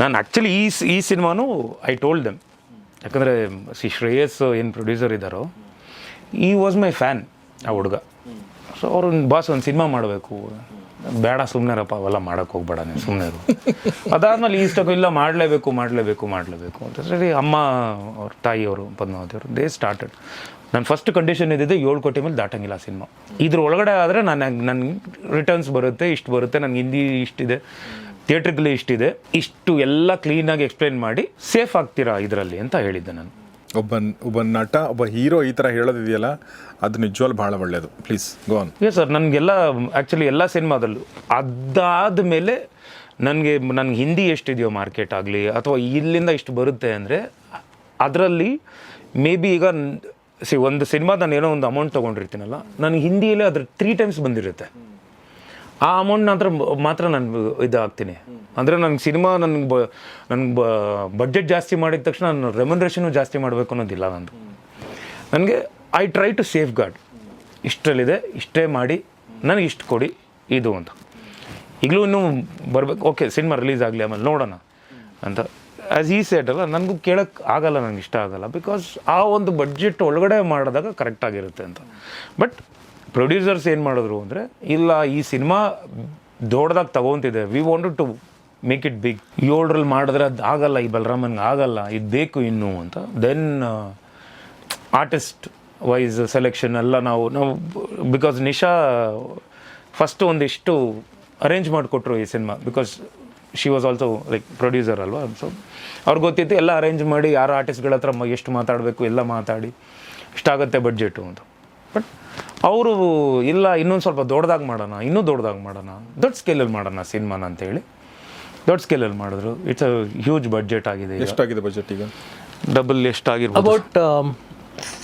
ನಾನು ಆ್ಯಕ್ಚುಲಿ ಈ ಸಿನಿಮಾನು ಐ ಟೋಲ್ಡ್ ದೆಮ್. ಯಾಕಂದರೆ ಶ್ರೇಯಸ್ ಏನು ಪ್ರೊಡ್ಯೂಸರ್ ಇದ್ದಾರೋ, ಈ ವಾಸ್ ಮೈ ಫ್ಯಾನ್ ಆ ಹುಡುಗ. ಸೊ ಅವ್ರು ಬಾಸ್ ಒಂದು ಸಿನಿಮಾ ಮಾಡಬೇಕು, ಬೇಡ ಸುಮ್ಮನೆರಪ್ಪ ಅವೆಲ್ಲ ಮಾಡೋಕ್ಕೆ ಹೋಗ್ಬೇಡ ನೀವು, ಸುಮ್ಮನೆ ಇರು. ಅದಾದಮೇಲೆ ಇಷ್ಟಕ್ಕೂ ಇಲ್ಲ, ಮಾಡಲೇಬೇಕು ಅಂತ ಸರಿ. ಅಮ್ಮ ಅವ್ರ ತಾಯಿಯವರು ಪದ್ಮಾವತಿಯವರು ದೇ ಸ್ಟಾರ್ಟೆಡ್. ನನ್ನ ಫಸ್ಟ್ ಕಂಡೀಷನ್ ಇದ್ದಿದ್ದು 7 ಕೋಟಿ ಮೇಲೆ ದಾಟಂಗಿಲ್ಲ ಸಿನಿಮಾ. ಇದ್ರ ಒಳಗಡೆ ಆದರೆ ನನಗೆ ರಿಟರ್ನ್ಸ್ ಬರುತ್ತೆ, ಇಷ್ಟು ಬರುತ್ತೆ, ನನಗೆ ಹಿಂದಿ ಇಷ್ಟಿದೆ, ಥಿಯೇಟ್ರಿಕಲಿ ಇಷ್ಟಿದೆ, ಇಷ್ಟು ಎಲ್ಲ ಕ್ಲೀನಾಗಿ ಎಕ್ಸ್ಪ್ಲೈನ್ ಮಾಡಿ ಸೇಫ್ ಆಗ್ತೀರಾ ಇದರಲ್ಲಿ ಅಂತ ಹೇಳಿದ್ದೆ ನಾನು. ಒಬ್ಬ ನಟ, ಒಬ್ಬ ಹೀರೋ ಈ ಥರ ಹೇಳೋದಿದೆಯಲ್ಲ, ಅದು ನಿಜವಾಗ್ಲೂ ಭಾಳ ಒಳ್ಳೆಯದು. Please go on. ಸರ್, ನನಗೆಲ್ಲ ಆ್ಯಕ್ಚುಲಿ ಎಲ್ಲ ಸಿನಿಮಾದಲ್ಲೂ ಅದಾದ ಮೇಲೆ ನನಗೆ ಹಿಂದಿ ಎಷ್ಟಿದೆಯೋ ಮಾರ್ಕೆಟ್ ಆಗಲಿ ಅಥವಾ ಇಲ್ಲಿಂದ ಇಷ್ಟು ಬರುತ್ತೆ ಅಂದರೆ ಅದರಲ್ಲಿ ಮೇ ಬಿ ಈಗ ಒಂದು ಸಿನಿಮಾ ನಾನು ಏನೋ ಒಂದು ಅಮೌಂಟ್ ತೊಗೊಂಡಿರ್ತೀನಲ್ಲ, ನನಗೆ ಹಿಂದಿಯಲ್ಲೇ ಅದ್ರ 3 ಟೈಮ್ಸ್ ಬಂದಿರುತ್ತೆ. ಆ ಅಮೌಂಟ್ ಮಾತ್ರ ನಾನು ಇದಾಗ್ತೀನಿ. ಅಂದರೆ ನನಗೆ ಸಿನಿಮಾ ನನಗೆ ಬಡ್ಜೆಟ್ ಜಾಸ್ತಿ ಮಾಡಿದ ತಕ್ಷಣ ನಾನು ರೆಮ್ಯುನರೇಷನು ಜಾಸ್ತಿ ಮಾಡಬೇಕು ಅನ್ನೋದಿಲ್ಲ ನಂದು. ನನಗೆ I try to safeguard, ಇಷ್ಟರಲ್ಲಿದೆ, ಇಷ್ಟೇ ಮಾಡಿ, ನನಗೆ ಇಷ್ಟು ಕೊಡಿ ಇದು ಅಂತ. ಈಗಲೂ ಇನ್ನೂ ಬರಬೇಕು, ಓಕೆ ಸಿನಿಮಾ ರಿಲೀಸ್ ಆಗಲಿ ಆಮೇಲೆ ನೋಡೋಣ ಅಂತ. ಆ್ಯಸ್ ಈ ಸೆಟ್ ಅಲ್ಲ, ನನಗೂ ಕೇಳೋಕ್ಕೆ ಆಗಲ್ಲ, ನನಗೆ ಇಷ್ಟ ಆಗಲ್ಲ. ಬಿಕಾಸ್ ಆ ಒಂದು ಬಡ್ಜೆಟ್ ಒಳಗಡೆ ಮಾಡಿದಾಗ ಕರೆಕ್ಟಾಗಿರುತ್ತೆ ಅಂತ. ಬಟ್ ಪ್ರೊಡ್ಯೂಸರ್ಸ್ ಏನು ಮಾಡಿದ್ರು ಅಂದರೆ, ಇಲ್ಲ ಈ ಸಿನಿಮಾ ದೊಡ್ಡದಾಗಿ ತಗೊತಿದೆ, we wanted to make it big, 7ರಲ್ಲಿ ಮಾಡಿದ್ರೆ ಅದು ಆಗಲ್ಲ, ಈ ಬಲರಾಮನ್ಗೆ ಆಗಲ್ಲ, ಇದು ಬೇಕು ಇನ್ನೂ ಅಂತ. ದೆನ್ ಆರ್ಟಿಸ್ಟ್ ವೈಸ್ ಸೆಲೆಕ್ಷನ್ ಎಲ್ಲ ನಾವು ಬಿಕಾಸ್ ನಿಶಾ ಫಸ್ಟು ಒಂದಿಷ್ಟು ಅರೇಂಜ್ ಮಾಡಿಕೊಟ್ರು ಈ cinema. Because she was also like producer ಅಲ್ವಾ. ಸೊ ಅವ್ರಿಗೆ ಗೊತ್ತಿತ್ತು ಎಲ್ಲ ಅರೇಂಜ್ ಮಾಡಿ, ಯಾರು ಆರ್ಟಿಸ್ಟ್ಗಳ ಹತ್ರ ಎಷ್ಟು ಮಾತಾಡಬೇಕು ಎಲ್ಲ ಮಾತಾಡಿ ಇಷ್ಟಾಗುತ್ತೆ ಬಡ್ಜೆಟು ಅಂತ. ಬಟ್ ಅವರು ಇಲ್ಲ, ಇನ್ನೊಂದು ಸ್ವಲ್ಪ ದೊಡ್ಡದಾಗಿ ಮಾಡೋಣ, ಇನ್ನೂ ದೊಡ್ಡದಾಗಿ ಮಾಡೋಣ, ದೊಡ್ಡ ಸ್ಕೇಲಲ್ಲಿ ಮಾಡೋಣ ಸಿನಿಮಾನ ಅಂತೇಳಿ ದೊಡ್ಡ ಸ್ಕೇಲಲ್ಲಿ ಮಾಡಿದ್ರು. ಇಟ್ಸ್ ಅ ಹ್ಯೂಜ್ ಬಡ್ಜೆಟ್ ಆಗಿದೆ. ಎಷ್ಟಾಗಿದೆ ಬಜೆಟ್ ಈಗ? ಡಬಲ್ ಎಷ್ಟಾಗಿರ್ಬೋದು? ಅಬೌಟ್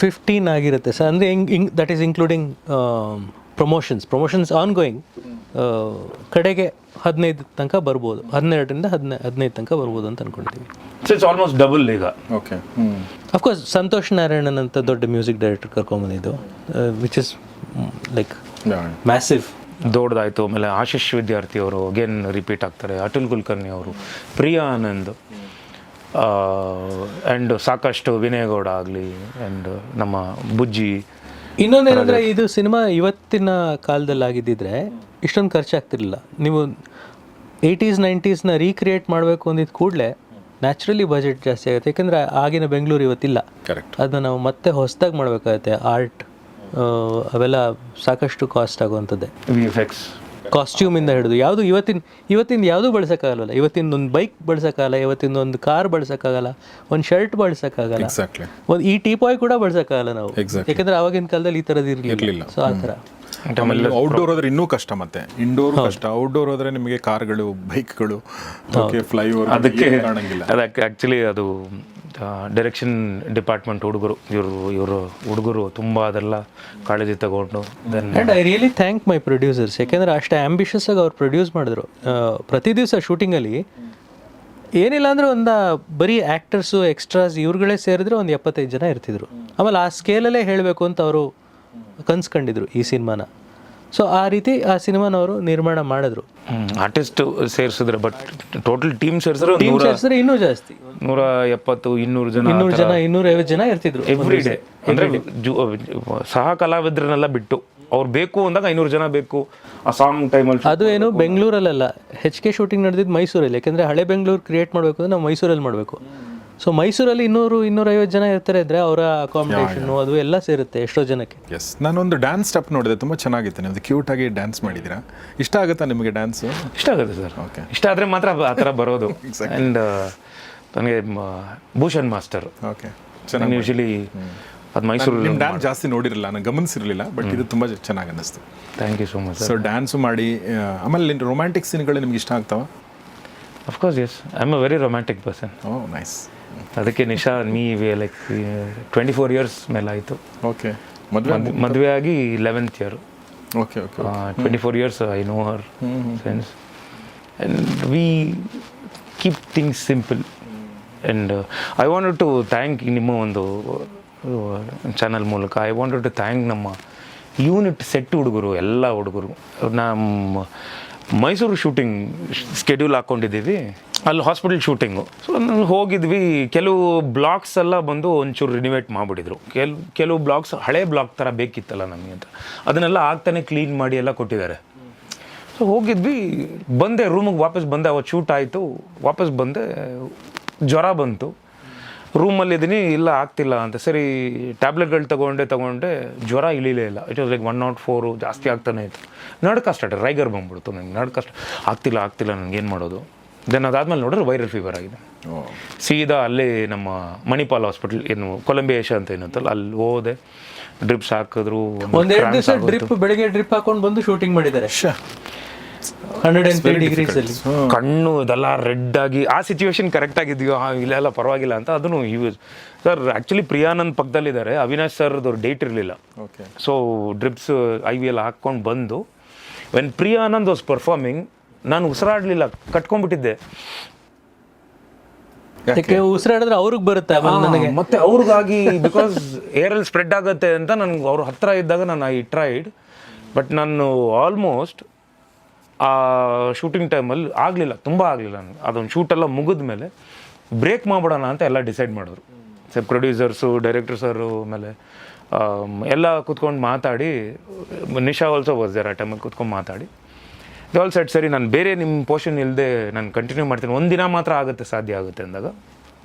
15 ಆಗಿರುತ್ತೆ ಸರ್. ಅಂದರೆ that is including promotions on going. ಕಡೆಗೆ 15 ತನಕ ಬರ್ಬೋದು, 12ರಿಂದ 15 ತನಕ ಬರ್ಬೋದು ಅಂತ ಅನ್ಕೊಂಡಿದ್ದೀವಿ. ಇಟ್ಸ್ ಆಲ್ಮೋಸ್ಟ್ ಡಬಲ್ ಈಗ. ಓಕೆ. ಅಫ್ಕೋರ್ಸ್ ಸಂತೋಷ್ ನಾರಾಯಣನ್ ಅಂತ ದೊಡ್ಡ ಮ್ಯೂಸಿಕ್ ಡೈರೆಕ್ಟರ್ ಕರ್ಕೊಂಬಂದಿದ್ದು, ವಿಚ್ ಇಸ್ ಲೈಕ್ ಮ್ಯಾಸಿವ್, ದೊಡ್ಡದಾಯಿತು. ಆಮೇಲೆ ಆಶೀಶ್ ವಿದ್ಯಾರ್ಥಿ ಅವರು ಅಗೇನ್ ರಿಪೀಟ್ ಆಗ್ತಾರೆ, ಅಟುಲ್ ಕುಲಕರ್ಣಿ ಅವರು, ಪ್ರಿಯಾ ಆನಂದ್, ಆ್ಯಂಡ್ ಸಾಕಷ್ಟು ವಿನಯ್ ಗೌಡ ಆಗಲಿ, ಆ್ಯಂಡ್ ನಮ್ಮ ಬುಜ್ಜಿ. ಇನ್ನೊಂದೇನೆಂದರೆ, ಇದು ಸಿನಿಮಾ ಇವತ್ತಿನ ಕಾಲದಲ್ಲಿ ಆಗಿದ್ದಿದ್ರೆ ಇಷ್ಟೊಂದು ಖರ್ಚಾಗ್ತಿರಲಿಲ್ಲ. ನೀವು 80s 90s ರೀಕ್ರಿಯೇಟ್ ಮಾಡಬೇಕು ಅಂದಿದ್ದು ಕೂಡಲೇ ನ್ಯಾಚುರಲಿ ಬಜೆಟ್ ಜಾಸ್ತಿ ಆಗುತ್ತೆ. ಯಾಕೆಂದರೆ ಆಗಿನ ಬೆಂಗಳೂರು ಇವತ್ತಿಲ್ಲ. ಕರೆಕ್ಟ್. ಅದನ್ನ ನಾವು ಮತ್ತೆ ಹೊಸದಾಗಿ ಮಾಡಬೇಕಾಗತ್ತೆ. ಆರ್ಟ್ ಅವೆಲ್ಲ ಸಾಕಷ್ಟು ಕಾಸ್ಟ್ ಆಗುವಂಥದ್ದೇ. VFX, ಕಾಸ್ಟ್ಯೂಮಿಂದ ಹಿಡಿದು ಯಾವುದು ಇವತ್ತಿನ ಯಾವುದೂ ಬಳಸೋಕ್ಕಾಗಲ್ಲ. ಇವತ್ತಿನ ಒಂದು ಬೈಕ್ ಬಳಸೋಕ್ಕಾಗಲ್ಲ, ಇವತ್ತಿನ ಒಂದು ಕಾರ್ ಬಳಸೋಕ್ಕಾಗಲ್ಲ, ಒಂದು ಶರ್ಟ್ ಬಳಸೋಕ್ಕಾಗಲ್ಲ, ಎಕ್ಸಾಕ್ಟ್ಲಿ. ಒಂದು ಈ ಟೀಪಾಯ್ ಕೂಡ ಬಳಸೋಕ್ಕಾಗಲ್ಲ ನಾವು. Exactly. ಯಾಕೆಂದರೆ ಆವಾಗಿನ ಕಾಲದಲ್ಲಿ ಈ ಥರದ್ದು ಇರಲಿಲ್ಲ. ಸೊ ಆ ಥರ. ಆಮೇಲೆ ಔಟ್ಡೋರ್ ಹೋದ್ರೆ ಇನ್ನೂ ಕಷ್ಟ, ಮತ್ತೆ ಇಂಡೋರ್ ಕಷ್ಟ. ಔಟ್ಡೋರ್ ಹೋದ್ರೆ ನಿಮಗೆ ಕಾರ್ಗಳು, ಬೈಕ್ಗಳು, ಫ್ಲೈಓವರ್ ಅದಕ್ಕೆ ಕಾಣಂಗಿಲ್ಲ. ಅದಕ್ಕೆ ಆ್ಯಕ್ಚುಲಿ ಅದು ಡೈರೆಕ್ಷನ್ ಡಿಪಾರ್ಟ್ಮೆಂಟ್ ಇವರು ಹುಡುಗರು ತುಂಬ ಅದೆಲ್ಲ ಕಾಳಜಿ ತಗೊಂಡು then. And I really thank my producers. ಯಾಕೆಂದರೆ ಅಷ್ಟು ಆ್ಯಂಬಿಷಸ್ ಆಗಿ ಅವ್ರು ಪ್ರೊಡ್ಯೂಸ್ ಮಾಡಿದ್ರು. ಪ್ರತಿ ದಿವಸ ಶೂಟಿಂಗಲ್ಲಿ ಏನಿಲ್ಲ ಅಂದರೆ ಬರೀ ಆ್ಯಕ್ಟರ್ಸು, ಎಕ್ಸ್ಟ್ರಾಸ್ ಇವ್ರುಗಳೇ ಸೇರಿದ್ರೆ ಒಂದು 75 ಜನ ಇರ್ತಿದ್ರು. ಆಮೇಲೆ ಆ ಸ್ಕೇಲಲ್ಲೇ ಹೇಳಬೇಕು ಅಂತ ಅವರು ಕನ್ಸ್ಕೊಂಡಿದ್ರು ಈ ಸಿನಿಮಾನ. ಸೊ ಆ ರೀತಿ ಆ ಸಿನಿಮಾನವರು ನಿರ್ಮಾಣ ಮಾಡಿದ್ರು. ಆರ್ಟಿಸ್ಟ್ ಸೇರಿಸಿದ್ರೆ, ಬಟ್ ಟೋಟಲ್ ಟೀಮ್ ಸೇರಿಸಿದ್ರೆ ಇನ್ನೂ ಜಾಸ್ತಿ, 170-200 ಜನ, 250 ಜನ ಇರ್ತಿದ್ರು ಎವ್ರಿ ಡೇ. ಅಂದರೆ ಸಹ ಕಲಾವಿದ್ರನ್ನೆಲ್ಲ ಬಿಟ್ಟು ಅವ್ರು ಬೇಕು ಅಂದಾಗ 500 ಜನ ಬೇಕು ಆ ಸಾಂಗ್ ಟೈಮಲ್ಲಿ. ಅದು ಏನು ಬೆಂಗಳೂರಲ್ಲ, HK ಶೂಟಿಂಗ್ ನಡೆದಿದ್ದು ಮೈಸೂರಲ್ಲಿ. ಯಾಕೆಂದರೆ ಹಳೆ ಬೆಂಗಳೂರು ಕ್ರಿಯೇಟ್ ಮಾಡಬೇಕು ಅಂದರೆ ನಾವು ಮೈಸೂರಲ್ಲಿ ಮಾಡಬೇಕು. ಸೊ ಮೈಸೂರಲ್ಲಿ 200-250 ಜನ ಇರ್ತಾರೆ ಅಂದರೆ ಅವರ ಅಕಾಮಿಡೇಷನ್ನು ಅದು ಎಲ್ಲ ಸೇರುತ್ತೆ ಎಷ್ಟೋ ಜನಕ್ಕೆ. ಎಸ್, ನಾನೊಂದು ಡ್ಯಾನ್ಸ್ ಸ್ಟೆಪ್ ನೋಡಿದೆ, ತುಂಬ ಚೆನ್ನಾಗಿತ್ತು. ನೀವು ಕ್ಯೂಟಾಗಿ ಡ್ಯಾನ್ಸ್ ಮಾಡಿದ್ದೀರಾ. ಇಷ್ಟ ಆಗುತ್ತಾ ನಿಮಗೆ ಡ್ಯಾನ್ಸು? ಇಷ್ಟ ಆಗುತ್ತೆ ಸರ್. ಓಕೆ. ಇಷ್ಟ ಆದರೆ ಮಾತ್ರ ಆ ಥರ ಬರೋದು. ಆ್ಯಂಡ್ ನನಗೆ ಭೂಷಣ್ ಮಾಸ್ಟರ್, ಓಕೆ, ನಾನು ಯೂಶಲಿ ಅದು ಮೈಸೂರು. ನಿಮ್ಮ ಡ್ಯಾನ್ಸ್ ಜಾಸ್ತಿ ನೋಡಿರಲಿಲ್ಲ, ನಾನು ಗಮನಿಸಿರಲಿಲ್ಲ, ಬಟ್ ಇದು ತುಂಬ ಚೆನ್ನಾಗಿ ಅನ್ನಿಸ್ತು. Thank you so much. So dance ಮಾಡಿ, ಆಮೇಲೆ ರೊಮ್ಯಾಂಟಿಕ್ ಸೀನ್ಗಳು ನಿಮ್ಗೆ ಇಷ್ಟ ಆಗ್ತಾವ? Of course yes, I am a very romantic person. Oh nice. ಅದಕ್ಕೆ ನಿಶಾ ಲೈಕ್ 24 ಇಯರ್ಸ್ ಮೇಲೆ ಆಯಿತು. ಓಕೆ. ಮದುವೆ ಆಗಿ 11th year. Okay okay. 24 years I know her friends, and we keep things simple. And I wanted to thank ನಿಮ್ಮ ಒಂದು channel ಮೂಲಕ I wanted to thank ನಮ್ಮ unit set ಹುಡುಗರು, ಎಲ್ಲ ಹುಡುಗರು. ನಮ್ಮ ಮೈಸೂರು ಶೂಟಿಂಗ್ ಸ್ಕೆಡ್ಯೂಲ್ ಹಾಕ್ಕೊಂಡಿದ್ದೀವಿ, ಅಲ್ಲಿ ಹಾಸ್ಪಿಟಲ್ ಶೂಟಿಂಗು. ಸೊ ಹೋಗಿದ್ವಿ, ಕೆಲವು ಬ್ಲಾಕ್ಸ್ ಎಲ್ಲ ಬಂದು ಒಂಚೂರು ರಿನಿವೇಟ್ ಮಾಡಿಬಿಟ್ಟಿದ್ರು. ಕೆಲವು ಬ್ಲಾಕ್ಸ್ ಹಳೆ ಬ್ಲಾಕ್ ಥರ ಬೇಕಿತ್ತಲ್ಲ ನಮಗೆ ಅಂತ, ಅದನ್ನೆಲ್ಲ ಆಗ್ತಾನೆ ಕ್ಲೀನ್ ಮಾಡಿ ಎಲ್ಲ ಕೊಟ್ಟಿದ್ದಾರೆ. ಸೊ ಹೋಗಿದ್ವಿ, ಬಂದೆ ರೂಮಿಗೆ ವಾಪಸ್ ಬಂದೆ. ಅವತ್ತು ಶೂಟ್ ಆಯಿತು, ವಾಪಸ್ ಬಂದೆ, ಜ್ವರ ಬಂತು. ರೂಮಲ್ಲಿದ್ದೀನಿ, ಇಲ್ಲ ಆಗ್ತಿಲ್ಲ ಅಂತ. ಸರಿ ಟ್ಯಾಬ್ಲೆಟ್ಗಳು ತಗೊಂಡೆ, ಜ್ವರ ಇಳಿಲೇ ಇಲ್ಲ. ಇಟ್ ವಾಸ್ ಲೈಕ್ 104, ಜಾಸ್ತಿ ಆಗ್ತಾನೆ ಇತ್ತು. ನಡ್ಕ ಸ್ಟಾರ್ಟ್, ರೈಗರ್ ಬಂದ್ಬಿಡ್ತು ನನಗೆ. ಆಗ್ತಿಲ್ಲ ನನಗೇನು ಮಾಡೋದು. ದೆನ್ ಅದಾದ್ಮೇಲೆ ನೋಡಿದ್ರೆ ವೈರಲ್ ಫೀವರ್ ಆಗಿದೆ. ಸೀದಾ ಅಲ್ಲಿ ನಮ್ಮ ಮಣಿಪಾಲ್ ಹಾಸ್ಪಿಟಲ್ ಏನು ಕೊಲಂಬಿಯಾ ಏಷ್ಯಾ ಅಂತ ಏನಂತಲ್ಲ ಅಲ್ಲಿ ಹೋದೆ. ಡ್ರಿಪ್ಸ್ ಹಾಕಿದ್ರು. ಒಂದೆರಡು ದಿವಸ ಡ್ರಿಪ್ ಬೆಳಿಗ್ಗೆ ಡ್ರಿಪ್ ಹಾಕೊಂಡು ಬಂದು ಶೂಟಿಂಗ್ ಮಾಡಿದ್ದಾರೆ 103 ಡಿಗ್ರೀಸ್ ಅಲ್ಲಿ. ಕಣ್ಣು ಇದೆಲ್ಲ ರೆಡ್ ಆಗಿ ಆ ಸಿಚುವೇಶನ್ ಕರೆಕ್ಟ್ ಆಗಿದೆಯೋ ಇಲ್ಲೆಲ್ಲ ಪರವಾಗಿಲ್ಲ ಅಂತ ಅದನ್ನು ಸರ್ ಆ್ಯಕ್ಚುಲಿ ಪ್ರಿಯಾನಂದ್ ಪಕ್ಕದಲ್ಲಿದ್ದಾರೆ. ಅವಿನಾಶ್ ಸರ್ದು ಡೇಟ್ ಇರಲಿಲ್ಲ. ಸೊ ಡ್ರಿಪ್ಸ್ IV ಎಲ್ಲ ಹಾಕ್ಕೊಂಡು ಬಂದು ವೆನ್ ಪ್ರಿಯಾನಂದ್ ವಾಸ್ ಪರ್ಫಾರ್ಮಿಂಗ್ ನಾನು ಉಸಿರಾಡಲಿಲ್ಲ, ಕಟ್ಕೊಂಡ್ಬಿಟ್ಟಿದ್ದೆ. ಯಾಕೆ ಉಸಿರಾಡಿದ್ರೆ ಅವ್ರಿಗೆ ಬರುತ್ತೆ ಆಮೇಲೆ ನನಗೆ ಮತ್ತೆ ಅವ್ರಿಗಾಗಿ ಬಿಕಾಸ್ ಏರಲ್ಲಿ ಸ್ಪ್ರೆಡ್ ಆಗುತ್ತೆ ಅಂತ ನನಗೆ ಅವ್ರ ಹತ್ರ ಇದ್ದಾಗ ನಾನು ಐ ಟ್ರೈಡ್. ಬಟ್ ನಾನು ಆಲ್ಮೋಸ್ಟ್ ಆ ಶೂಟಿಂಗ್ ಟೈಮಲ್ಲಿ ಆಗಲಿಲ್ಲ, ತುಂಬ ಆಗಲಿಲ್ಲ ನನಗೆ. ಅದೊಂದು ಶೂಟೆಲ್ಲ ಮುಗಿದ ಮೇಲೆ ಬ್ರೇಕ್ ಮಾಡ್ಬಿಡೋಣ ಅಂತ ಎಲ್ಲ ಡಿಸೈಡ್ ಮಾಡಿದ್ರು. ಸರ್ ಪ್ರೊಡ್ಯೂಸರ್ಸು, ಡೈರೆಕ್ಟರ್ ಸರು, ಆಮೇಲೆ ಎಲ್ಲ ಕೂತ್ಕೊಂಡು ಮಾತಾಡಿ, ನಿಶಾ ಆಲ್ಸೋ ವಾಸ್ ದೇರ್ ಆ ಟೈಮಲ್ಲಿ ಕೂತ್ಕೊಂಡು ಮಾತಾಡಿ ದೇ ಆಲ್ ಸೆಟ್ ಸರಿ ನಾನು ಬೇರೆ ನಿಮ್ಮ ಪೋರ್ಷನ್ ಇಲ್ಲದೆ ನಾನು ಕಂಟಿನ್ಯೂ ಮಾಡ್ತೀನಿ, ಒಂದಿನ ಮಾತ್ರ ಆಗುತ್ತೆ, ಸಾಧ್ಯ ಆಗುತ್ತೆ ಅಂದಾಗ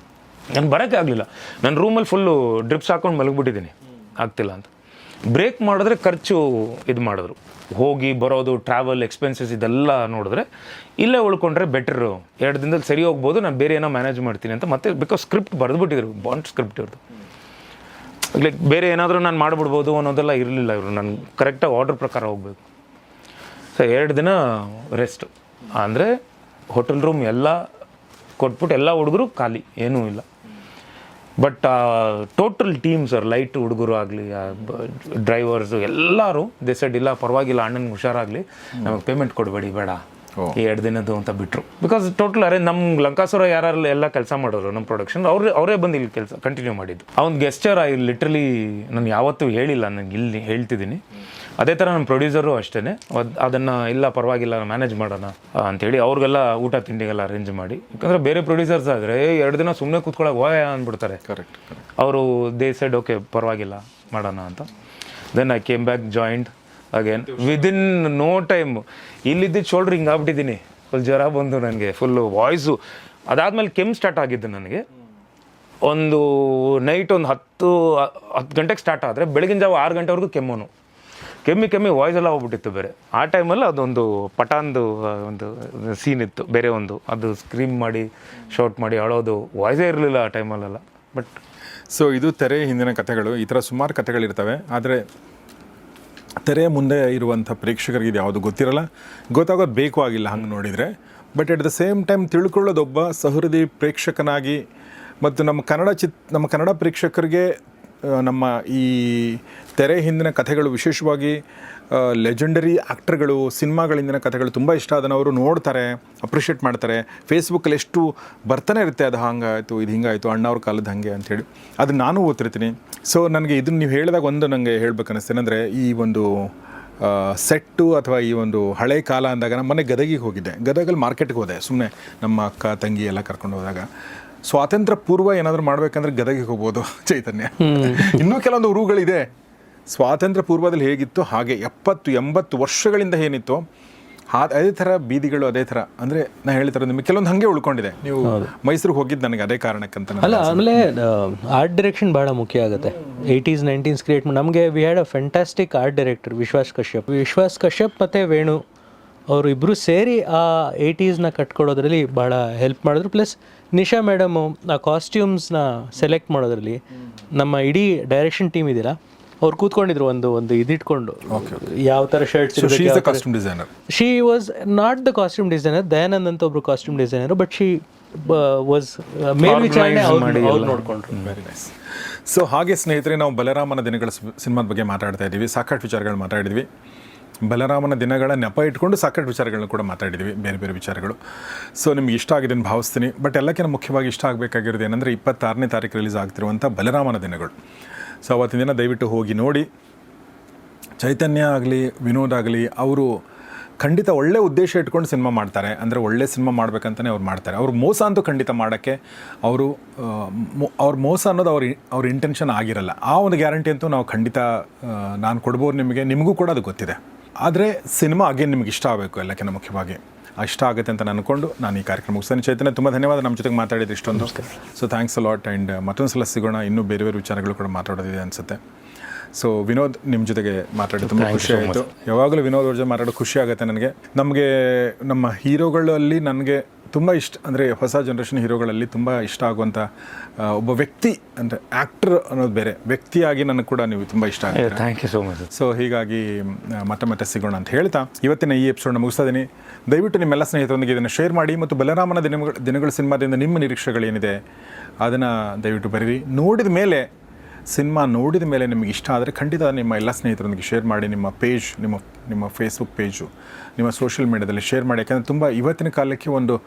ನಾನು ಬರೋಕ್ಕೆ ಆಗಲಿಲ್ಲ. ನನ್ನ ರೂಮಲ್ಲಿ ಫುಲ್ಲು ಡ್ರಿಪ್ಸ್ ಹಾಕೊಂಡು ಮಲಗಿಬಿಟ್ಟಿದ್ದೀನಿ, ಆಗ್ತಿಲ್ಲ ಅಂತ. ಬ್ರೇಕ್ ಮಾಡಿದ್ರೆ ಖರ್ಚು ಇದು ಮಾಡಿದ್ರು, ಹೋಗಿ ಬರೋದು, ಟ್ರಾವೆಲ್ ಎಕ್ಸ್ಪೆನ್ಸಸ್ ಇದೆಲ್ಲ ನೋಡಿದ್ರೆ ಇಲ್ಲೇ ಉಳ್ಕೊಂಡ್ರೆ ಬೆಟರು, 2 ದಿನದಲ್ಲಿ ಸರಿ ಹೋಗ್ಬೋದು, ನಾನು ಬೇರೆ ಏನೋ ಮ್ಯಾನೇಜ್ ಮಾಡ್ತೀನಿ ಅಂತ. ಮತ್ತೆ ಬಿಕಾಸ್ ಸ್ಕ್ರಿಪ್ಟ್ ಬರೆದ್ಬಿಟ್ಟಿದ್ರು, ಬಾಂಡ್ ಸ್ಕ್ರಿಪ್ಟ್ ಇರೋದು. ಲೈಕ್ ಬೇರೆ ಏನಾದರೂ ನಾನು ಮಾಡಿಬಿಡ್ಬೋದು ಅನ್ನೋದೆಲ್ಲ ಇರಲಿಲ್ಲ. ಇವರು ನಾನು ಕರೆಕ್ಟಾಗಿ ಆರ್ಡ್ರ್ ಪ್ರಕಾರ ಹೋಗಬೇಕು. ಸೊ 2 ದಿನ ರೆಸ್ಟ್ ಅಂದರೆ ಹೋಟೆಲ್ ರೂಮ್ ಎಲ್ಲ ಕೊಟ್ಬಿಟ್ಟು ಎಲ್ಲ ಹುಡುಗರು ಖಾಲಿ, ಏನೂ ಇಲ್ಲ. But total team sir, light ಹುಡುಗರು ಆಗಲಿ, ಡ್ರೈವರ್ಸು ಎಲ್ಲರೂ ಸೆಡ್ ಇಲ್ಲ ಪರವಾಗಿಲ್ಲ, ಅಣ್ಣನಿಗೆ ಹುಷಾರಾಗಲಿ, ನಮಗೆ ಪೇಮೆಂಟ್ ಕೊಡಬೇಡಿ, ಬೇಡ ಈ 2 ದಿನದ್ದು ಅಂತ ಬಿಟ್ಟರು. ಬಿಕಾಸ್ ಟೋಟಲ್ ನಮ್ಮ ಲಂಕಾಸುರ ಯಾರು ಎಲ್ಲ ಕೆಲಸ ಮಾಡೋರು ನಮ್ಮ ಪ್ರೊಡಕ್ಷನ್, ಅವರೇ ಬಂದು ಇಲ್ಲಿ ಕೆಲಸ ಕಂಟಿನ್ಯೂ ಮಾಡಿದ್ದು. ಅವ್ನ ಗೆಸ್ಚರ್ ಐ ಲಿಟ್ರಲಿ ನಾನು ಯಾವತ್ತೂ ಹೇಳಿಲ್ಲ, ನನಗೆ ಇಲ್ಲಿ ಹೇಳ್ತಿದ್ದೀನಿ. ಅದೇ ಥರ ನಮ್ಮ ಪ್ರೊಡ್ಯೂಸರು ಅಷ್ಟೇ, ಅದನ್ನು ಇಲ್ಲ ಪರವಾಗಿಲ್ಲ ಮ್ಯಾನೇಜ್ ಮಾಡೋಣ ಅಂಥೇಳಿ ಅವ್ರಿಗೆಲ್ಲ ಊಟ ತಿಂಡಿಗೆಲ್ಲ ಅರೇಂಜ್ ಮಾಡಿ. ಯಾಕಂದರೆ ಬೇರೆ ಪ್ರೊಡ್ಯೂಸರ್ಸ್ ಆದರೆ 2 ದಿನ ಸುಮ್ಮನೆ ಕೂತ್ಕೊಳ್ಳೋಕೆ ಹೋಯ ಅಂದ್ಬಿಡ್ತಾರೆ. ಕರೆಕ್ಟ್. ಅವರು ದೇ ಸೆಡ್ ಓಕೆ ಪರವಾಗಿಲ್ಲ ಮಾಡೋಣ ಅಂತ. Then I came back joint again within no time. ಇಲ್ಲಿದ್ದಿದ್ದು ಶೋಲ್ಡ್ರ್ ಹಿಂಗೆ ಆಗ್ಬಿಟ್ಟಿದ್ದೀನಿ, ಫುಲ್ ಜ್ವರ ಬಂದು ನನಗೆ, ಫುಲ್ಲು ವಾಯ್ಸು. ಅದಾದಮೇಲೆ ಕೆಮ್ಮು ಸ್ಟಾರ್ಟ್ ಆಗಿದ್ದು ನನಗೆ. ಒಂದು ನೈಟ್ ಒಂದು 10 ಗಂಟೆಗೆ ಸ್ಟಾರ್ಟ್ ಆದರೆ ಬೆಳಗಿನ ಜಾವ 6 ಗಂಟೆವರೆಗೂ ಕೆಮ್ಮಿ ವಾಯ್ಸ್ ಎಲ್ಲ ಹೋಗ್ಬಿಟ್ಟಿತ್ತು ಬೇರೆ. ಆ ಟೈಮಲ್ಲಿ ಅದೊಂದು ಪಠಾನ್ದು ಒಂದು ಸೀನ್ ಇತ್ತು, ಬೇರೆ ಒಂದು, ಅದು ಸ್ಕ್ರೀಮ್ ಮಾಡಿ ಶೌಟ್ ಮಾಡಿ ಅಳೋದು, ವಾಯ್ಸೇ ಇರಲಿಲ್ಲ ಆ ಟೈಮಲ್ಲೆಲ್ಲ. ಬಟ್ ಸೊ ಇದು ತೆರೆ ಹಿಂದಿನ ಕಥೆಗಳು, ಈ ಥರ ಸುಮಾರು ಕಥೆಗಳಿರ್ತವೆ. ಆದರೆ ತೆರೆ ಮುಂದೆ ಇರುವಂಥ ಪ್ರೇಕ್ಷಕರಿಗೆ ಇದು ಯಾವುದು ಗೊತ್ತಿರಲ್ಲ, ಗೊತ್ತಾಗೋದು ಬೇಕು ಆಗಿಲ್ಲ ಹಂಗೆ ನೋಡಿದರೆ. But at the same time ತಿಳ್ಕೊಳ್ಳೋದೊಬ್ಬ ಸಹೃದಯ ಪ್ರೇಕ್ಷಕನಾಗಿ, ಮತ್ತು ನಮ್ಮ ಕನ್ನಡ ಪ್ರೇಕ್ಷಕರಿಗೆ ನಮ್ಮ ಈ ತೆರೆ ಹಿಂದಿನ ಕಥೆಗಳು, ವಿಶೇಷವಾಗಿ ಲೆಜೆಂಡರಿ ಆ್ಯಕ್ಟರ್ಗಳು, ಸಿನಿಮಾಗಳಿಂದಿನ ಕಥೆಗಳು ತುಂಬ ಇಷ್ಟ. ಅದನ್ನು ಅವರು ನೋಡ್ತಾರೆ, ಅಪ್ರಿಷಿಯೇಟ್ ಮಾಡ್ತಾರೆ. ಫೇಸ್ಬುಕ್ಕಲ್ಲಿ ಎಷ್ಟು ಬರ್ತಾನೆ ಇರುತ್ತೆ, ಅದು ಹಂಗಾಯಿತು, ಇದು ಹಿಂಗಾಯಿತು, ಅಣ್ಣವ್ರ ಕಾಲದ ಹಾಗೆ ಅಂಥೇಳಿ. ಅದನ್ನು ನಾನು ಓದ್ತಿರ್ತೀನಿ. ಸೊ ನನಗೆ ಇದನ್ನು ನೀವು ಹೇಳಿದಾಗ ಒಂದು ನನಗೆ ಹೇಳ್ಬೇಕು ಅನ್ನಿಸ್ತೇನೆಂದರೆ, ಈ ಒಂದು ಸೆಟ್ಟು ಅಥವಾ ಈ ಒಂದು ಹಳೆ ಕಾಲ ಅಂದಾಗ ನಮ್ಮ ಮನೆ ಗದಗಿಗೆ ಹೋಗಿದ್ದೆ. ಗದಗಲ್ಲಿ ಮಾರ್ಕೆಟ್ಗೆ ಹೋದೆ ಸುಮ್ಮನೆ, ನಮ್ಮ ಅಕ್ಕ ತಂಗಿ ಎಲ್ಲ ಕರ್ಕೊಂಡು ಹೋದಾಗ. ಸ್ವಾತಂತ್ರ್ಯ ಪೂರ್ವ ಏನಾದರೂ ಮಾಡಬೇಕಂದ್ರೆ ಗದಗಿಗೆ ಹೋಗ್ಬೋದು ಚೈತನ್ಯ. ಇನ್ನೂ ಕೆಲವೊಂದು ಊರುಗಳಿದೆ ಸ್ವಾತಂತ್ರ್ಯ ಪೂರ್ವದಲ್ಲಿ ಹೇಗಿತ್ತು ಹಾಗೆ 70-80 ವರ್ಷಗಳಿಂದ ಏನಿತ್ತು ಅದೇ ಥರ ಬೀದಿಗಳು, ಅದೇ ಥರ. ಅಂದರೆ ನಾನು ಹೇಳ್ತಾರೆ ನಿಮಗೆ ಕೆಲವೊಂದು ಹಾಗೆ ಉಳ್ಕೊಂಡಿದೆ. ನೀವು ಮೈಸೂರಿಗೆ ಹೋಗಿದ್ದು ನನಗೆ ಅದೇ ಕಾರಣಕ್ಕಂತ. ಅಲ್ಲ, ಆಮೇಲೆ ಆರ್ಟ್ ಡೈರೆಕ್ಷನ್ ಭಾಳ ಮುಖ್ಯ ಆಗುತ್ತೆ. 80s 90s ಕ್ರಿಯೇಟ್ ಮಾಡಿ ನಮಗೆ we had a fantastic art director Vishwas Kashyap ಮತ್ತು ವೇಣು ಅವರು ಇಬ್ಬರು ಸೇರಿ ಆ 80sನ ಕಟ್ಕೊಡೋದ್ರಲ್ಲಿ ಭಾಳ ಹೆಲ್ಪ್ ಮಾಡಿದ್ರು. ಪ್ಲಸ್ ನಿಶಾ ಮೇಡಮು ಆ ಕಾಸ್ಟ್ಯೂಮ್ಸ್ನ ಸೆಲೆಕ್ಟ್ ಮಾಡೋದ್ರಲ್ಲಿ ನಮ್ಮ ಇಡೀ ಡೈರೆಕ್ಷನ್ ಟೀಮ್ ಇದೆಯಲ್ಲ, ಅವ್ರು ಕೂತ್ಕೊಂಡಿದ್ರು ಒಂದು ಇದಿಟ್ಕೊಂಡು ಯಾವ ಥರ shirts. She was not the costume designer, Dayanand ಅಂತ ಒಬ್ರು costume designer, but she was ಮೇಲ್ವಿಚಾರಣೆ ಅವ್ರು ನೋಡಿಕೊಂಡ್ರು. Very nice. ಸೊ ಹಾಗೆ ಸ್ನೇಹಿತರೆ, ನಾವು ಬಲರಾಮನ ದಿನಗಳ ಸಿನಿಮಾದ ಬಗ್ಗೆ ಮಾತಾಡ್ತಾ ಇದ್ದೀವಿ, ಸಾಕಷ್ಟು ವಿಚಾರಗಳು ಮಾತಾಡಿದ್ವಿ. ಬಲರಾಮನ ದಿನಗಳ ನೆಪ ಇಟ್ಕೊಂಡು ಸಾಕಷ್ಟು ವಿಚಾರಗಳನ್ನ ಕೂಡ ಮಾತಾಡಿದ್ವಿ, ಬೇರೆ ಬೇರೆ ವಿಚಾರಗಳು. ಸೊ ನಿಮ್ಗೆ ಇಷ್ಟ ಆಗಿದೆ ಅಂತ ಭಾವಿಸ್ತೀನಿ. ಬಟ್ ಎಲ್ಲಕ್ಕಿಂತ ಮುಖ್ಯವಾಗಿ ಇಷ್ಟ ಆಗಬೇಕಾಗಿರೋದು ಏನಂದರೆ 26ನೇ ತಾರೀಕು ರಿಲೀಸ್ ಆಗ್ತಿರುವಂಥ ಬಲರಾಮನ ದಿನಗಳು. ಸೊ ಅವತ್ತಿನ ದಿನ ದಯವಿಟ್ಟು ಹೋಗಿ ನೋಡಿ. ಚೈತನ್ಯ ಆಗಲಿ, ವಿನೋದ್ ಆಗಲಿ, ಅವರು ಖಂಡಿತ ಒಳ್ಳೆ ಉದ್ದೇಶ ಇಟ್ಕೊಂಡು ಸಿನಿಮಾ ಮಾಡ್ತಾರೆ. ಅಂದರೆ ಒಳ್ಳೆ ಸಿನಿಮಾ ಮಾಡ್ಬೇಕಂತಲೇ ಅವ್ರು ಮಾಡ್ತಾರೆ. ಅವ್ರು ಮೋಸ ಅಂತೂ ಖಂಡಿತ ಮಾಡೋಕ್ಕೆ ಅವ್ರ ಮೋಸ ಅನ್ನೋದು ಅವ್ರ ಇಂಟೆನ್ಷನ್ ಆಗಿರಲ್ಲ. ಆ ಒಂದು ಗ್ಯಾರಂಟಿ ಅಂತೂ ನಾವು ಖಂಡಿತ ನಾನು ಕೊಡ್ಬೋದು ನಿಮಗೂ ಕೂಡ ಅದು ಗೊತ್ತಿದೆ. ಆದರೆ ಸಿನಿಮಾ ಅಗೇನ್ ನಿಮ್ಗೆ ಇಷ್ಟ ಆಗಬೇಕು, ಎಲ್ಲಕ್ಕಿಂತ ಮುಖ್ಯವಾಗಿ ಇಷ್ಟ ಆಗುತ್ತೆ ಅಂತ ಅಂದ್ಕೊಂಡು ನಾನು ಈ ಕಾರ್ಯಕ್ರಮ ಮುಗಿಸ್ತೇನೆ. ಚೈತನ್ಯ, ತುಂಬ ಧನ್ಯವಾದ ನಮ್ಮ ಜೊತೆಗೆ ಮಾತಾಡಿದ್ದು ಇಷ್ಟೊಂದು. So thanks a lot. And ಮತ್ತೊಂದು ಸಲ ಸಿಗೋಣ, ಇನ್ನೂ ಬೇರೆ ಬೇರೆ ವಿಚಾರಗಳು ಕೂಡ ಮಾತಾಡೋದಿದೆ ಅನಿಸುತ್ತೆ. ಸೊ ವಿನೋದ್, ನಿಮ್ಮ ಜೊತೆಗೆ ಮಾತಾಡಿ ತುಂಬ ಖುಷಿ ಆಯಿತು. ಯಾವಾಗಲೂ ವಿನೋದ್ ಅವ್ರ ಜೊತೆ ಮಾತಾಡೋ ಖುಷಿ ಆಗುತ್ತೆ ನನಗೆ. ನಮಗೆ ನಮ್ಮ ಹೀರೋಗಳಲ್ಲಿ ನನಗೆ ತುಂಬ ಇಷ್ಟ ಅಂದರೆ ಹೊಸ ಜನ್ರೇಷನ್ ಹೀರೋಗಳಲ್ಲಿ ತುಂಬ ಇಷ್ಟ ಆಗುವಂಥ ಒಬ್ಬ ವ್ಯಕ್ತಿ ಅಂದರೆ ಆ್ಯಕ್ಟರ್ ಅನ್ನೋದು ಬೇರೆ, ವ್ಯಕ್ತಿಯಾಗಿ ನನಗೆ ಕೂಡ ನೀವು ತುಂಬ ಇಷ್ಟ ಆಗುತ್ತೆ. Thank you so much. So ಹೀಗಾಗಿ ಮತ್ತೆ ಸಿಗೋಣ ಅಂತ ಹೇಳ್ತಾ ಇವತ್ತಿನ ಈ ಎಪಿಸೋಡ್ನ ಮುಗಿಸ್ತಾ ಇದ್ದೀನಿ. ದಯವಿಟ್ಟು ನಿಮ್ಮೆಲ್ಲ ಸ್ನೇಹಿತರೊಂದಿಗೆ ಇದನ್ನು ಶೇರ್ ಮಾಡಿ ಮತ್ತು ಬಲರಾಮನ ದಿನಗಳ ಸಿನಿಮಾದಿಂದ ನಿಮ್ಮ ನಿರೀಕ್ಷೆಗಳೇನಿದೆ ಅದನ್ನು ದಯವಿಟ್ಟು ಬರೀರಿ. ಸಿನಿಮಾ ನೋಡಿದ ಮೇಲೆ ನಿಮಗೆ ಇಷ್ಟ ಆದರೆ ಖಂಡಿತ ನಿಮ್ಮ ಎಲ್ಲ ಸ್ನೇಹಿತರೊಂದಿಗೆ ಶೇರ್ ಮಾಡಿ. ನಿಮ್ಮ ಪೇಜ್, ನಿಮ್ಮ ಫೇಸ್ಬುಕ್ ಪೇಜು, ನಿಮ್ಮ ಸೋಷಿಯಲ್ ಮೀಡ್ಯಾದಲ್ಲಿ ಶೇರ್ ಮಾಡಿ. ಯಾಕಂದರೆ ತುಂಬ ಇವತ್ತಿನ ಕಾಲಕ್ಕೆ ಒಂದು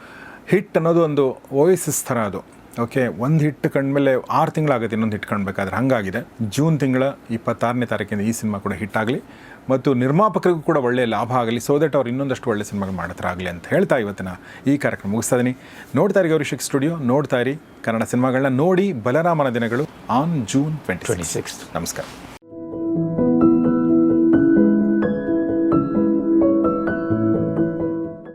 ಹಿಟ್ ಅನ್ನೋದು ಒಂದು ಓಯಸಿಸ್ ಥರ ಅದು. ಓಕೆ, ಒಂದು ಹಿಟ್ ಕಂಡ್ಮೇಲೆ 6 ತಿಂಗಳಾಗುತ್ತೆ ಇನ್ನೊಂದು ಹಿಟ್ ಕಾಣಬೇಕಾದ್ರೆ, ಹಾಗಾಗಿದೆ. ಜೂನ್ ತಿಂಗಳ 26ನೇ ತಾರೀಕಿಂದ ಈ ಸಿನಿಮಾ ಕೂಡ ಹಿಟ್ ಆಗಲಿ ಮತ್ತು ನಿರ್ಮಾಪಕರಿಗೂ ಕೂಡ ಒಳ್ಳೆಯ ಲಾಭ ಆಗಲಿ, ಸೊ ದಟ್ ಅವ್ರು ಇನ್ನೊಂದಷ್ಟು ಒಳ್ಳೆ ಸಿನಿಮಾಗಳು ಮಾಡ್ತಾರೆ ಆಗಲಿ ಅಂತ ಹೇಳ್ತಾ ಇವತ್ತಿನ ಈ ಕಾರ್ಯಕ್ರಮ ಮುಗಿಸ್ತಾ ಇದ್ದೀನಿ. ನೋಡ್ತಾ ಇರಿ ಗೌರಿಶಿಕ್ ಸ್ಟುಡಿಯೋ, ನೋಡ್ತಾ ಇರಿ ಕನ್ನಡ ಸಿನಿಮಾಗಳನ್ನ ನೋಡಿ. ಬಲರಾಮನ ದಿನಗಳು ಆನ್ June 26. ನಮಸ್ಕಾರ.